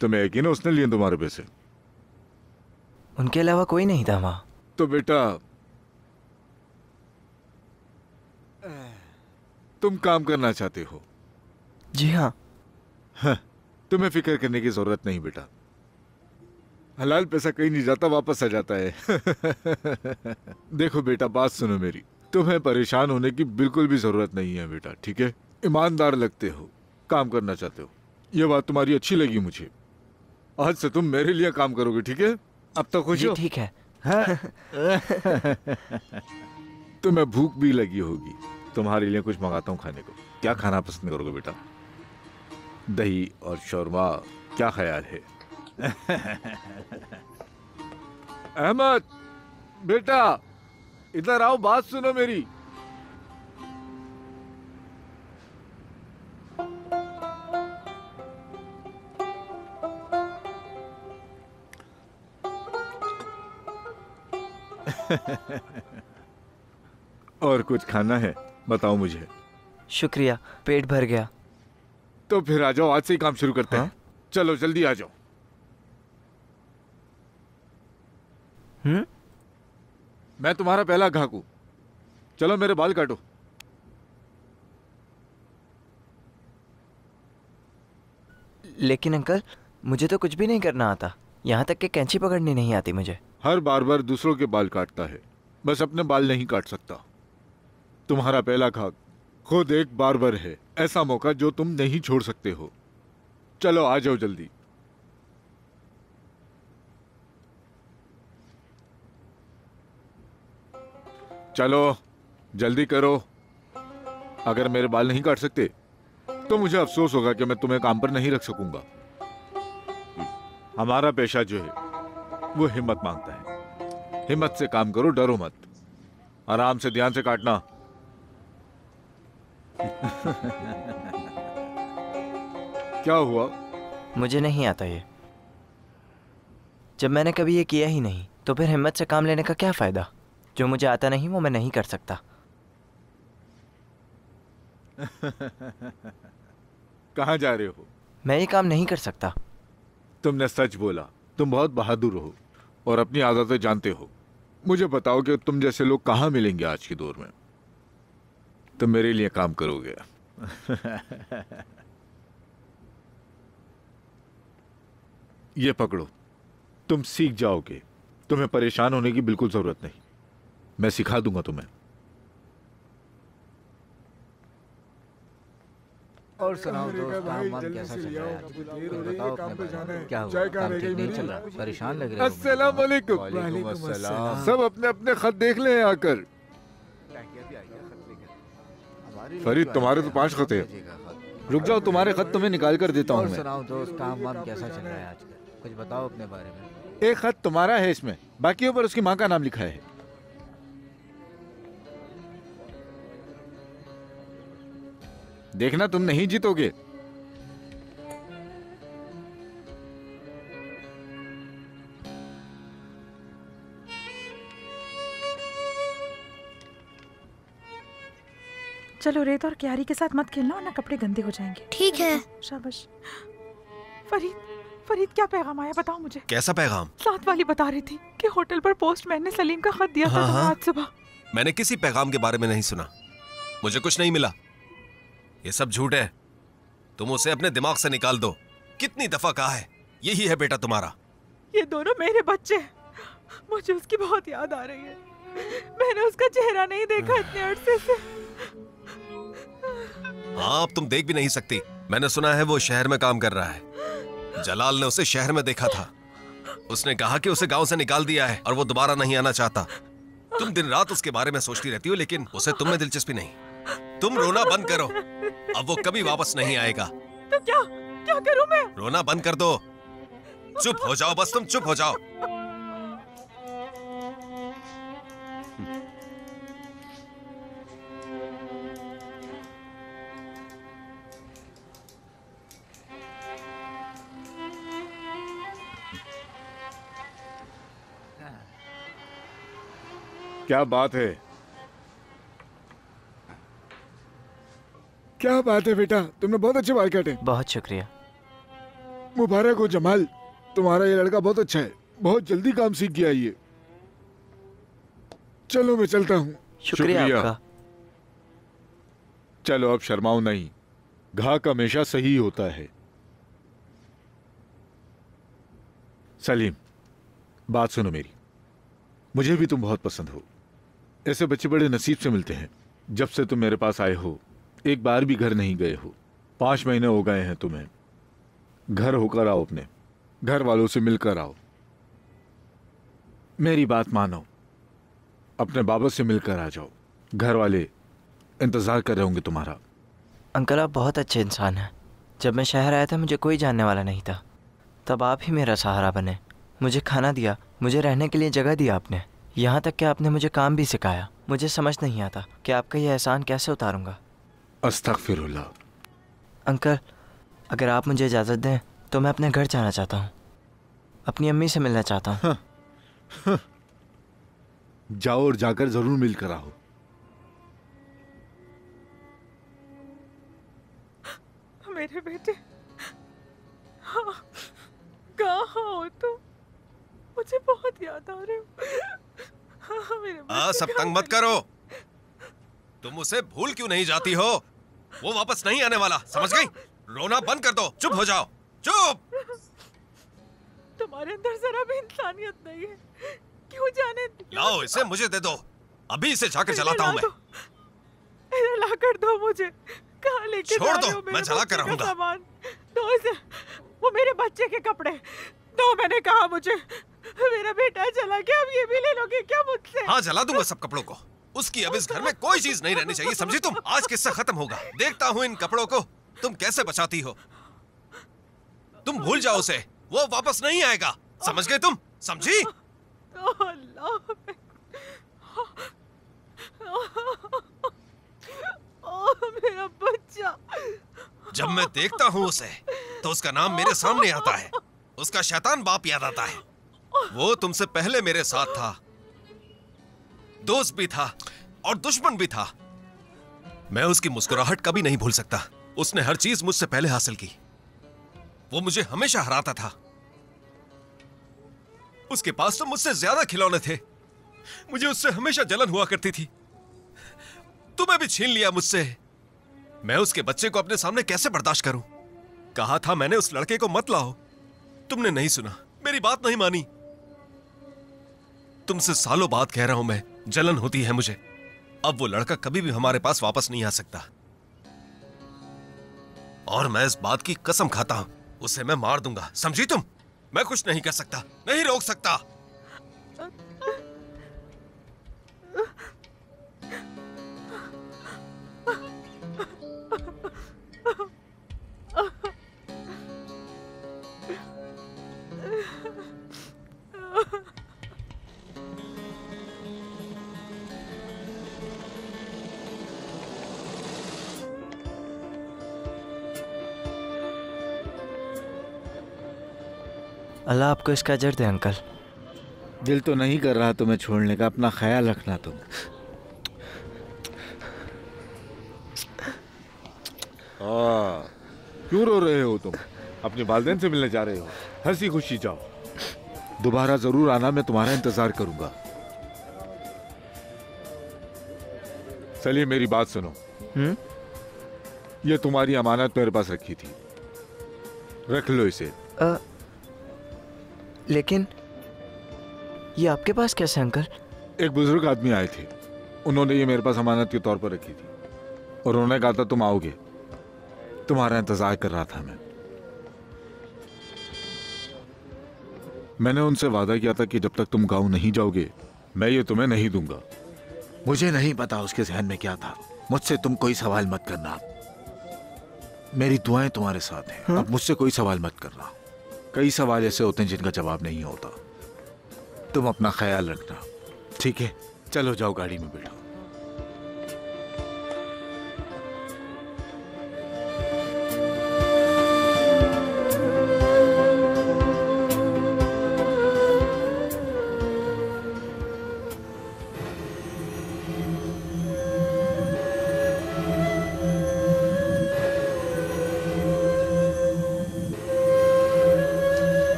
तुम्हें यकीन है उसने लिए तुम्हारे पैसे? उनके अलावा कोई नहीं था वहां। तो बेटा तुम काम करना चाहते हो? जी हाँ। तुम्हें फिक्र करने की जरूरत नहीं बेटा। हलाल पैसा कहीं नहीं जाता, वापस आ जाता है। देखो बेटा, बात सुनो मेरी। तुम्हें परेशान होने की बिल्कुल भी जरूरत नहीं है बेटा, ठीक है? ईमानदार लगते हो, काम करना चाहते हो, ये बात तुम्हारी अच्छी लगी मुझे। आज से तुम मेरे लिए काम करोगे, ठीक है? अब तक खुश हो? ठीक है। तुम्हें भूख भी लगी होगी, तुम्हारे लिए कुछ मंगाता हूँ खाने को। क्या खाना पसंद करोगे बेटा? दही और शौरमा, क्या ख्याल है? अहमद बेटा, इधर आओ, बात सुनो मेरी। और कुछ खाना है? बताओ मुझे। शुक्रिया, पेट भर गया। तो फिर आ जाओ, आज से ही काम शुरू करते हैं। चलो जल्दी आ जाओ। मैं तुम्हारा पहला ग्राहक हूं। चलो मेरे बाल काटो। लेकिन अंकल, मुझे तो कुछ भी नहीं करना आता, यहाँ तक कि कैंची पकड़नी नहीं आती मुझे। हर बार्बर दूसरों के बाल काटता है, बस अपने बाल नहीं काट सकता। तुम्हारा पहला ग्राहक खुद एक बार्बर है, ऐसा मौका जो तुम नहीं छोड़ सकते हो। चलो आ जाओ जल्दी। चलो जल्दी करो। अगर मेरे बाल नहीं काट सकते तो मुझे अफसोस होगा कि मैं तुम्हें काम पर नहीं रख सकूंगा। हमारा पेशा जो है वो हिम्मत मांगता है। हिम्मत से काम करो, डरो मत। आराम से, ध्यान से काटना। क्या हुआ? मुझे नहीं आता ये। जब मैंने कभी ये किया ही नहीं तो फिर हिम्मत से काम लेने का क्या फायदा? जो मुझे आता नहीं वो मैं नहीं कर सकता। कहाँ जा रहे हो? मैं ये काम नहीं कर सकता। तुमने सच बोला। तुम बहुत बहादुर हो और अपनी आदतें जानते हो। मुझे बताओ कि तुम जैसे लोग कहाँ मिलेंगे आज के दौर में। तुम मेरे लिए काम करोगे। ये पकड़ो, तुम सीख जाओगे। तुम्हें परेशान होने की बिल्कुल जरूरत नहीं। मैं सिखा दूंगा तुम्हें। और सुनाओ दोस्त, काम वाम कैसा चल रहा है? बताओ अपने बारे में। क्या हुआ? काम ठीक नहीं चल रहा? परेशान लग रहे हो? अस्सलाम वालेकुम। वालेकुम अस्सलाम। सब अपने अपने खत देख ले आकर। फरीद, तुम्हारे तो 5 खत हैं। रुक जाओ, तुम्हारे खत तुम्हें निकाल कर देता हूँ और मैं। सुनाओ दोस्त, काम वाम कैसा चल रहा है आजकल? कुछ बताओ अपने बारे में। एक खत तुम्हारा है इसमें, बाकियों पर उसकी माँ का नाम लिखा है। देखना, तुम नहीं जीतोगे। चलो, रेत और क्यारी के साथ मत खेलना वरना कपड़े गंदे हो जाएंगे। ठीक है। शाबाश। फरीद क्या पैगाम आया, बताओ मुझे। कैसा पैगाम? साथ वाली बता रही थी कि होटल पर पोस्टमैन ने सलीम का खत दिया था आज सुबह। मैंने किसी पैगाम के बारे में नहीं सुना। मुझे कुछ नहीं मिला। ये सब झूठ है। तुम उसे अपने दिमाग से निकाल दो। कितनी दफा कहा है, यही है बेटा तुम्हारा। ये दोनों मेरे बच्चे। मुझे उसकी बहुत याद आ रही है। मैंने उसका चेहरा नहीं देखा इतने अरसे से। हाँ, अब तुम देख भी नहीं सकती। मैंने सुना है वो शहर में काम कर रहा है। जलाल ने उसे शहर में देखा था। उसने कहा कि उसे गांव से निकाल दिया है और वो दोबारा नहीं आना चाहता। तुम दिन रात उसके बारे में सोचती रहती हो, लेकिन उसे तुम में दिलचस्पी नहीं। तुम रोना बंद करो, अब वो कभी वापस नहीं आएगा। तो क्या करूं मैं? रोना बंद कर दो। चुप हो जाओ, बस तुम चुप हो जाओ। क्या बात है? क्या बात है बेटा, तुमने बहुत अच्छे बाल काटे। बहुत शुक्रिया। मुबारक हो जमाल, तुम्हारा ये लड़का बहुत अच्छा है। बहुत जल्दी काम सीख गया ये। चलो मैं चलता हूँ। शुक्रिया आपका। चलो अब शर्माओ नहीं, घाक हमेशा सही होता है। सलीम, बात सुनो मेरी। मुझे भी तुम बहुत पसंद हो। ऐसे बच्चे बड़े नसीब से मिलते हैं। जब से तुम मेरे पास आए हो एक बार भी घर नहीं गए हो। 5 महीने हो गए हैं तुम्हें। घर होकर आओ, अपने घर वालों से मिलकर आओ। मेरी बात मानो, अपने बाबा से मिलकर आ जाओ। घर वाले इंतजार कर रहे होंगे तुम्हारा। अंकल, आप बहुत अच्छे इंसान हैं। जब मैं शहर आया था मुझे कोई जानने वाला नहीं था। तब आप ही मेरा सहारा बने। मुझे खाना दिया, मुझे रहने के लिए जगह दी आपने। यहाँ तक कि आपने मुझे काम भी सिखाया। मुझे समझ नहीं आता कि आपका यह एहसान कैसे उतारूंगा। अस्तगफिरुल्लाह। अंकल, अगर आप मुझे इजाज़त दें तो मैं अपने घर जाना चाहता हूँ। अपनी अम्मी से मिलना चाहता हूँ। जाओ और जाकर जरूर मिलकर आओ। मेरे बेटे, हाँ, कहाँ हो तुम? मुझे बहुत याद आ रहे हो। हाँ, मेरे सब तंग मत करो। तुम उसे भूल क्यों नहीं जाती हो? वो वापस नहीं आने वाला, समझ गई? रोना बंद कर दो, चुप हो जाओ, चुप। तुम्हारे अंदर जरा भी इंसानियत नहीं है। क्यों जाने? लाओ इसे, मुझे दे दो। अभी इसे जाकर जलाता हूँ मैं। इसे ला कर दो मुझे। कहाँ लेके छोड़ दो, मैं जला कर रहूंगा। सामान दो इसे। वो मेरे बच्चे के कपड़े दो, मैंने कहा मुझे। मेरा बेटा चला गया, अब ये भी ले लोगे क्या मुझसे? हाँ, जला दूंगा सब कपड़ों को। उसकी अब इस घर में कोई चीज नहीं रहनी चाहिए, समझी तुम? आज किस्सा खत्म होगा। देखता हूँ इन कपड़ों को तुम कैसे बचाती हो। तुम भूल जाओ उसे, वो वापस नहीं आएगा, समझ गए तुम? समझी? मेरा बच्चा। जब मैं देखता हूँ उसे तो उसका नाम मेरे सामने आता है, उसका शैतान बाप याद आता है। वो तुमसे पहले मेरे साथ था, दोस्त भी था और दुश्मन भी था। मैं उसकी मुस्कुराहट कभी नहीं भूल सकता। उसने हर चीज मुझसे पहले हासिल की। वो मुझे हमेशा हराता था। उसके पास तो मुझसे ज्यादा खिलौने थे। मुझे उससे हमेशा जलन हुआ करती थी। तुम्हें भी छीन लिया मुझसे। मैं उसके बच्चे को अपने सामने कैसे बर्दाश्त करूं? कहा था मैंने उस लड़के को मत लाओ, तुमने नहीं सुना, मेरी बात नहीं मानी। तुमसे सालों बाद कह रहा हूं मैं, जलन होती है मुझे। अब वो लड़का कभी भी हमारे पास वापस नहीं आ सकता। और मैं इस बात की कसम खाता हूं, उसे मैं मार दूंगा, समझी तुम? मैं कुछ नहीं कर सकता, नहीं रोक सकता। अल्लाह आपको इसका अजर दे अंकल। दिल तो नहीं कर रहा तुम्हें छोड़ने का, अपना ख्याल रखना तुम। क्यों रो रहे हो तुम? अपने वालिदैन से मिलने जा रहे हो? हंसी खुशी जाओ। दोबारा जरूर आना, मैं तुम्हारा इंतजार करूंगा। चलिए मेरी बात सुनो। ये तुम्हारी अमानत मेरे पास रखी थी, रख लो इसे। लेकिन ये आपके पास कैसे अंकल? एक बुजुर्ग आदमी आए थे, उन्होंने ये मेरे पास अमानत के तौर पर रखी थी और उन्होंने कहा था तुम आओगे, तुम्हारा इंतजार कर रहा था मैं। मैंने उनसे वादा किया था कि जब तक तुम गांव नहीं जाओगे मैं ये तुम्हें नहीं दूंगा। मुझे नहीं पता उसके जहन में क्या था। मुझसे तुम कोई सवाल मत करना। मेरी दुआएं तुम्हारे साथ हैं। अब मुझसे कोई सवाल मत करना। कई सवाल ऐसे होते हैं जिनका जवाब नहीं होता। तुम अपना ख्याल रखना, ठीक है? चलो जाओ, गाड़ी में बैठो।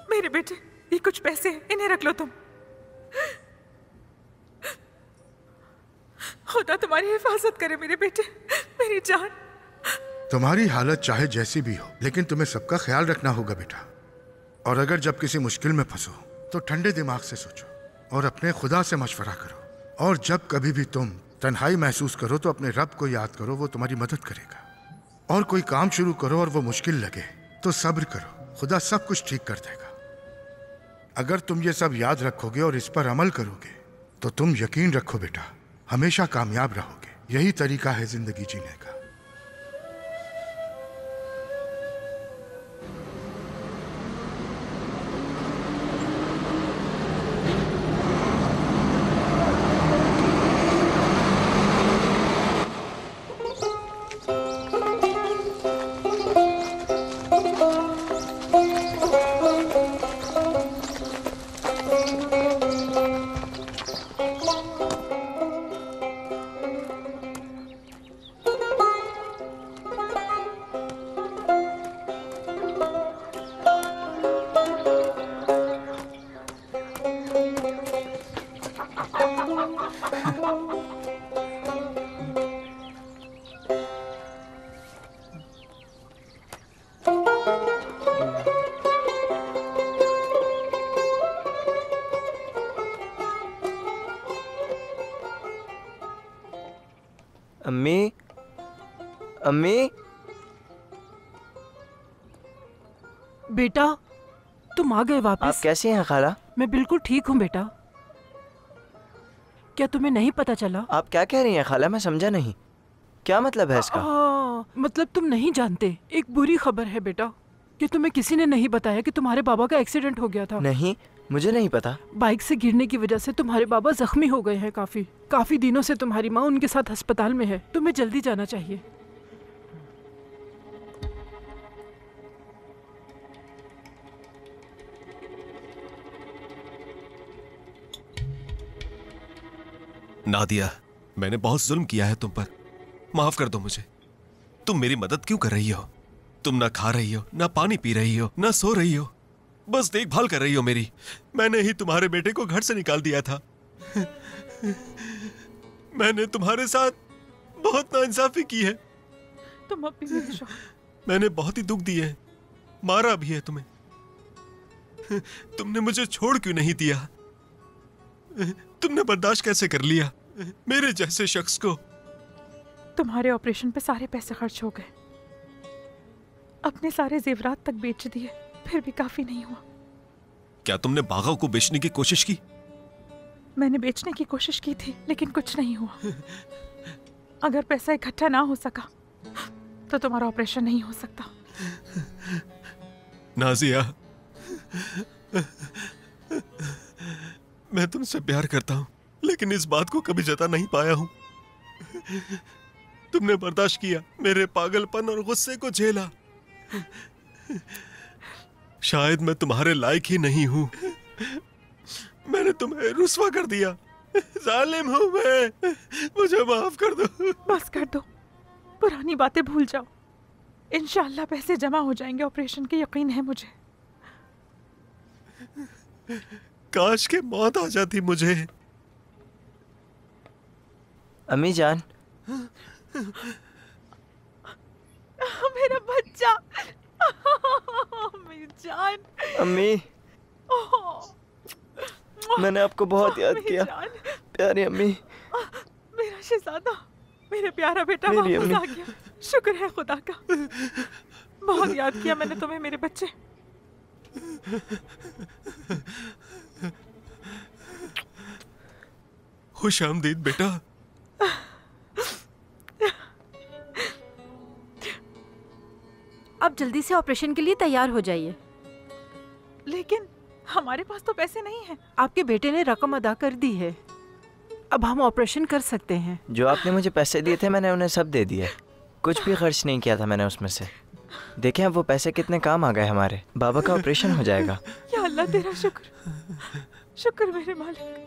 मेरे बेटे, ये कुछ पैसे हैं, इन्हें रख लो तुम। खुदा तुम्हारी हिफाजत करे मेरे बेटे, मेरी जान। तुम्हारी हालत चाहे जैसी भी हो, लेकिन तुम्हें सबका ख्याल रखना होगा बेटा। और अगर जब किसी मुश्किल में फंसो तो ठंडे दिमाग से सोचो और अपने खुदा से मशवरा करो। और जब कभी भी तुम तन्हाई महसूस करो तो अपने रब को याद करो, वो तुम्हारी मदद करेगा। और कोई काम शुरू करो और वो मुश्किल लगे तो सब्र करो, खुदा सब कुछ ठीक कर देगा। अगर तुम ये सब याद रखोगे और इस पर अमल करोगे तो तुम यकीन रखो बेटा, हमेशा कामयाब रहोगे। यही तरीका है जिंदगी जीने का। अम्मी। बेटा तुम आ गए वापस। आप कैसी हैं खाला? मैं बिल्कुल ठीक हूँ बेटा। क्या तुम्हें नहीं पता चला? आप क्या कह रही हैं खाला? मैं समझा नहीं, क्या मतलब है इसका? मतलब तुम नहीं जानते। एक बुरी खबर है बेटा कि तुम्हें किसी ने नहीं बताया कि तुम्हारे बाबा का एक्सीडेंट हो गया था। नहीं, मुझे नहीं पता। बाइक से गिरने की वजह से तुम्हारे बाबा जख्मी हो गए हैं। काफी दिनों से तुम्हारी माँ उनके साथ अस्पताल में है। तुम्हें जल्दी जाना चाहिए। नादिया, मैंने बहुत जुल्म किया है तुम पर, माफ कर दो मुझे। तुम मेरी मदद क्यों कर रही हो? तुम ना खा रही हो, ना पानी पी रही हो, ना सो रही हो, बस देखभाल कर रही हो मेरी। मैंने ही तुम्हारे बेटे को घर से निकाल दिया था। मैंने तुम्हारे साथ बहुत नाइंसाफी की है। तुम अब भी मैंने बहुत ही दुख दिए है, मारा भी है तुम्हें। तुमने मुझे छोड़ क्यों नहीं दिया? तुमने बर्दाश्त कैसे कर लिया मेरे जैसे शख्स को? तुम्हारे ऑपरेशन पे सारे पैसे खर्च हो गए, अपने सारे जेवरात तक बेच दिए, फिर भी काफी नहीं हुआ। क्या तुमने बागा को बेचने की कोशिश की? मैंने बेचने की कोशिश की थी लेकिन कुछ नहीं हुआ। अगर पैसा इकट्ठा ना हो सका तो तुम्हारा ऑपरेशन नहीं हो सकता। नाजिया, मैं तुमसे प्यार करता हूं, लेकिन इस बात को कभी जता नहीं पाया हूं। तुमने बर्दाश्त किया, मेरे पागलपन और गुस्से को झेला। शायद मैं तुम्हारे लायक ही नहीं हूं। मैंने तुम्हें रुस्वा कर दिया। जालिम हूं मैं, मुझे माफ कर दो। बस कर दो, पुरानी बातें भूल जाओ। इंशाअल्लाह पैसे जमा हो जाएंगे ऑपरेशन के, यकीन है मुझे। काश के मौत आ जाती मुझे। अम्मी जान, मेरा बच्चा। अम्मी जान। अम्मी, मैंने आपको बहुत याद किया, प्यारी अम्मी। मेरा शहजादा, मेरे प्यारा बेटा मेरी वापस अम्मी। आ गया। शुक्र है खुदा का। बहुत याद किया मैंने तुम्हें मेरे बच्चे। खुश आमदीद बेटा। आप जल्दी से ऑपरेशन के लिए तैयार हो जाइए। लेकिन हमारे पास तो पैसे नहीं हैं। आपके बेटे ने रकम अदा कर दी है, अब हम ऑपरेशन कर सकते हैं। जो आपने मुझे पैसे दिए थे मैंने उन्हें सब दे दिए, कुछ भी खर्च नहीं किया था मैंने उसमें से। देखें अब वो पैसे कितने काम आ गए हमारे। बाबा का ऑपरेशन हो जाएगा। या अल्लाह तेरा शुक्र, शुक्र मेरे मालिक।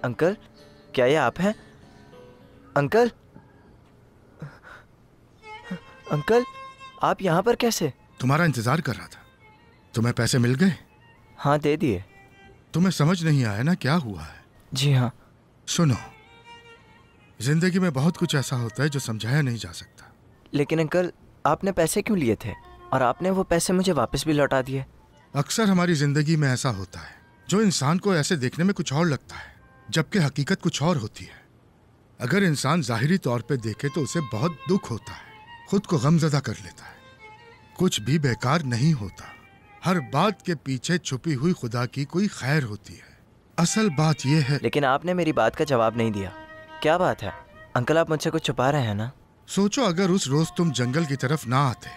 अंकल, क्या ये आप हैं? अंकल, अंकल, आप यहाँ पर कैसे? तुम्हारा इंतजार कर रहा था। तुम्हें पैसे मिल गए? हाँ दे दिए। तुम्हें समझ नहीं आया ना क्या हुआ है? जी हाँ। सुनो, जिंदगी में बहुत कुछ ऐसा होता है जो समझाया नहीं जा सकता। लेकिन अंकल, आपने पैसे क्यों लिए थे और आपने वो पैसे मुझे वापस भी लौटा दिए? अक्सर हमारी जिंदगी में ऐसा होता है, जो इंसान को ऐसे देखने में कुछ और लगता है जबकि हकीकत कुछ और होती है। अगर इंसान जाहिरी तौर पे देखे तो उसे बहुत दुख होता है, खुद को गमजदा कर लेता है। कुछ भी बेकार नहीं होता, हर बात के पीछे छुपी हुई खुदा की कोई खैर होती है। असल बात यह है। लेकिन आपने मेरी बात का जवाब नहीं दिया। क्या बात है अंकल, आप मुझसे कुछ छुपा रहे हैं ना? सोचो अगर उस रोज तुम जंगल की तरफ ना आते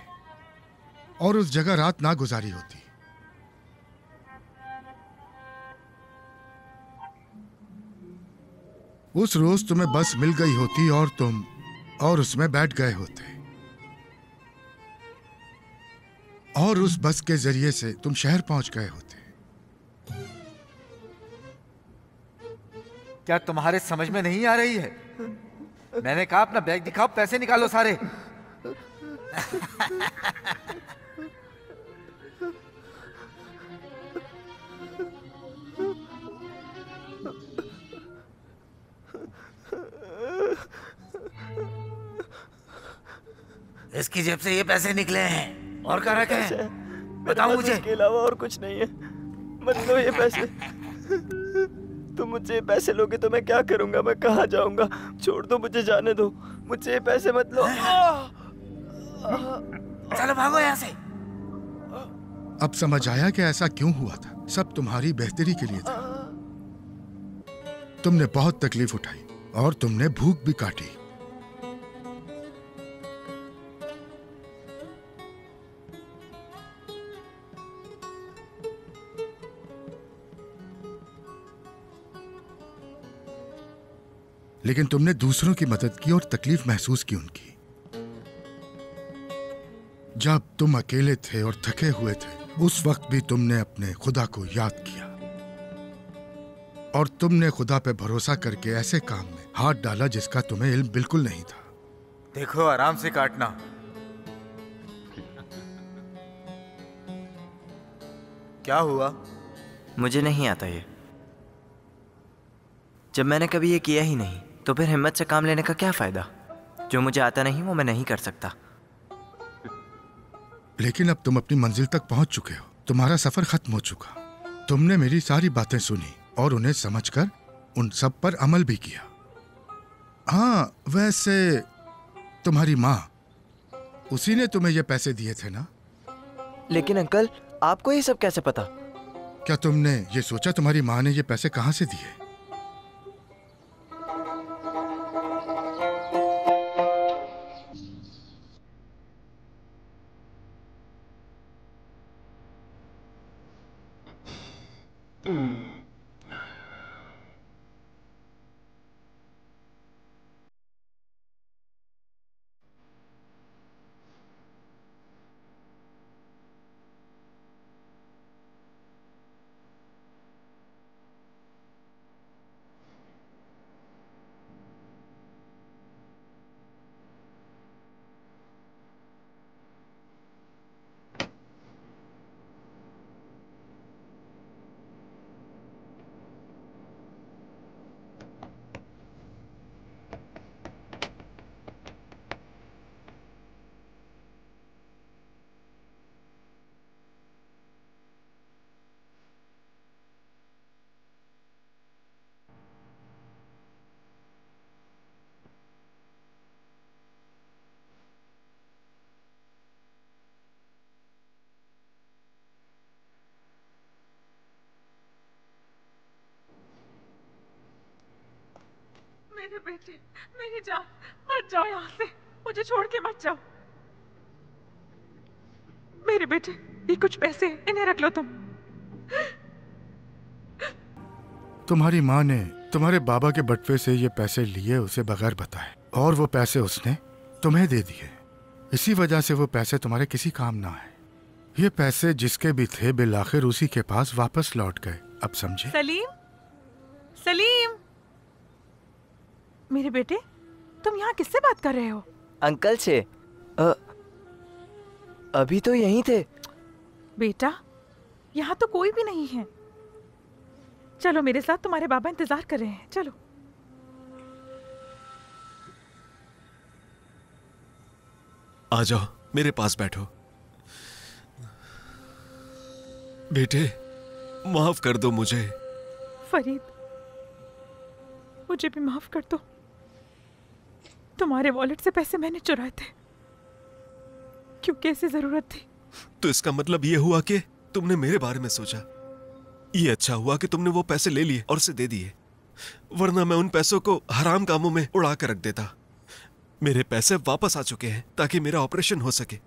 और उस जगह रात ना गुजारी होती, उस रोज तुम्हें बस मिल गई होती और तुम और उसमें बैठ गए होते, और उस बस के जरिए से तुम शहर पहुंच गए होते। क्या तुम्हारे समझ में नहीं आ रही है? मैंने कहा अपना बैग दिखाओ, पैसे निकालो सारे। इसकी जेब से ये पैसे निकले हैं और क्या रखे हैं? बताओ मुझे। इसके अलावा और कुछ नहीं है। मत लो ये पैसे। तुम मुझसे पैसे लोगे तो मैं क्या करूंगा? मैं कहाँ जाऊंगा? छोड़ दो मुझे, जाने दो मुझे, ये पैसे मत लो। चलो भागो यहाँ से। अब समझ आया कि ऐसा क्यों हुआ था। सब तुम्हारी बेहतरी के लिए था। तुमने बहुत तकलीफ उठाई और तुमने भूख भी काटी। लेकिन तुमने दूसरों की मदद की और तकलीफ महसूस की उनकी। जब तुम अकेले थे और थके हुए थे, उस वक्त भी तुमने अपने खुदा को याद किया और तुमने खुदा पे भरोसा करके ऐसे काम में हाथ डाला जिसका तुम्हें इल्म बिल्कुल नहीं था। देखो, आराम से काटना। क्या हुआ? मुझे नहीं आता ये। जब मैंने कभी ये किया ही नहीं तो फिर हिम्मत से काम लेने का क्या फायदा? जो मुझे आता नहीं वो मैं नहीं कर सकता। लेकिन अब तुम अपनी मंजिल तक पहुंच चुके हो। तुम्हारा सफर खत्म हो चुका। तुमने मेरी सारी बातें सुनी और उन्हें समझकर उन सब पर अमल भी किया। हाँ, वैसे तुम्हारी माँ, उसी ने तुम्हें ये पैसे दिए थे ना? लेकिन अंकल, आपको ये सब कैसे पता? क्या तुमने ये सोचा तुम्हारी माँ ने ये पैसे कहाँ से दिए? मेरे बेटे, मेरी जान, मत जाओ यहाँ से। मुझे छोड़ के मत जाओ। मेरे बेटे, ये कुछ पैसे, इन्हें रख लो तुम। तुम्हारी माँ ने तुम्हारे बाबा के बटवे से ये पैसे लिए उसे बगैर बताए, और वो पैसे उसने तुम्हें दे दिए। इसी वजह से वो पैसे तुम्हारे किसी काम ना आए। ये पैसे जिसके भी थे, बिल आखिर उसी के पास वापस लौट गए। अब समझे? सलीम, सलीम, मेरे बेटे, तुम यहाँ किससे बात कर रहे हो? अंकल से। अभी तो यहीं थे। बेटा, यहाँ तो कोई भी नहीं है। चलो मेरे साथ, तुम्हारे बाबा इंतजार कर रहे हैं। चलो। आ जाओ, मेरे पास बैठो। बेटे, माफ कर दो मुझे। फरीद, मुझे भी माफ कर दो। तुम्हारे वॉलेट से पैसे मैंने चुराए थे क्योंकि ऐसी जरूरत थी। तो इसका मतलब ये हुआ कि तुमने मेरे बारे में सोचा। ये अच्छा हुआ कि तुमने वो पैसे ले लिए और उसे दे दिए, वरना मैं उन पैसों को हराम कामों में उड़ा कर रख देता। मेरे पैसे वापस आ चुके हैं ताकि मेरा ऑपरेशन हो सके।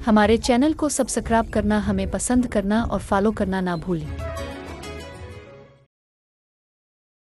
हमारे चैनल को सब्सक्राइब करना, हमें पसंद करना और फॉलो करना ना भूलें।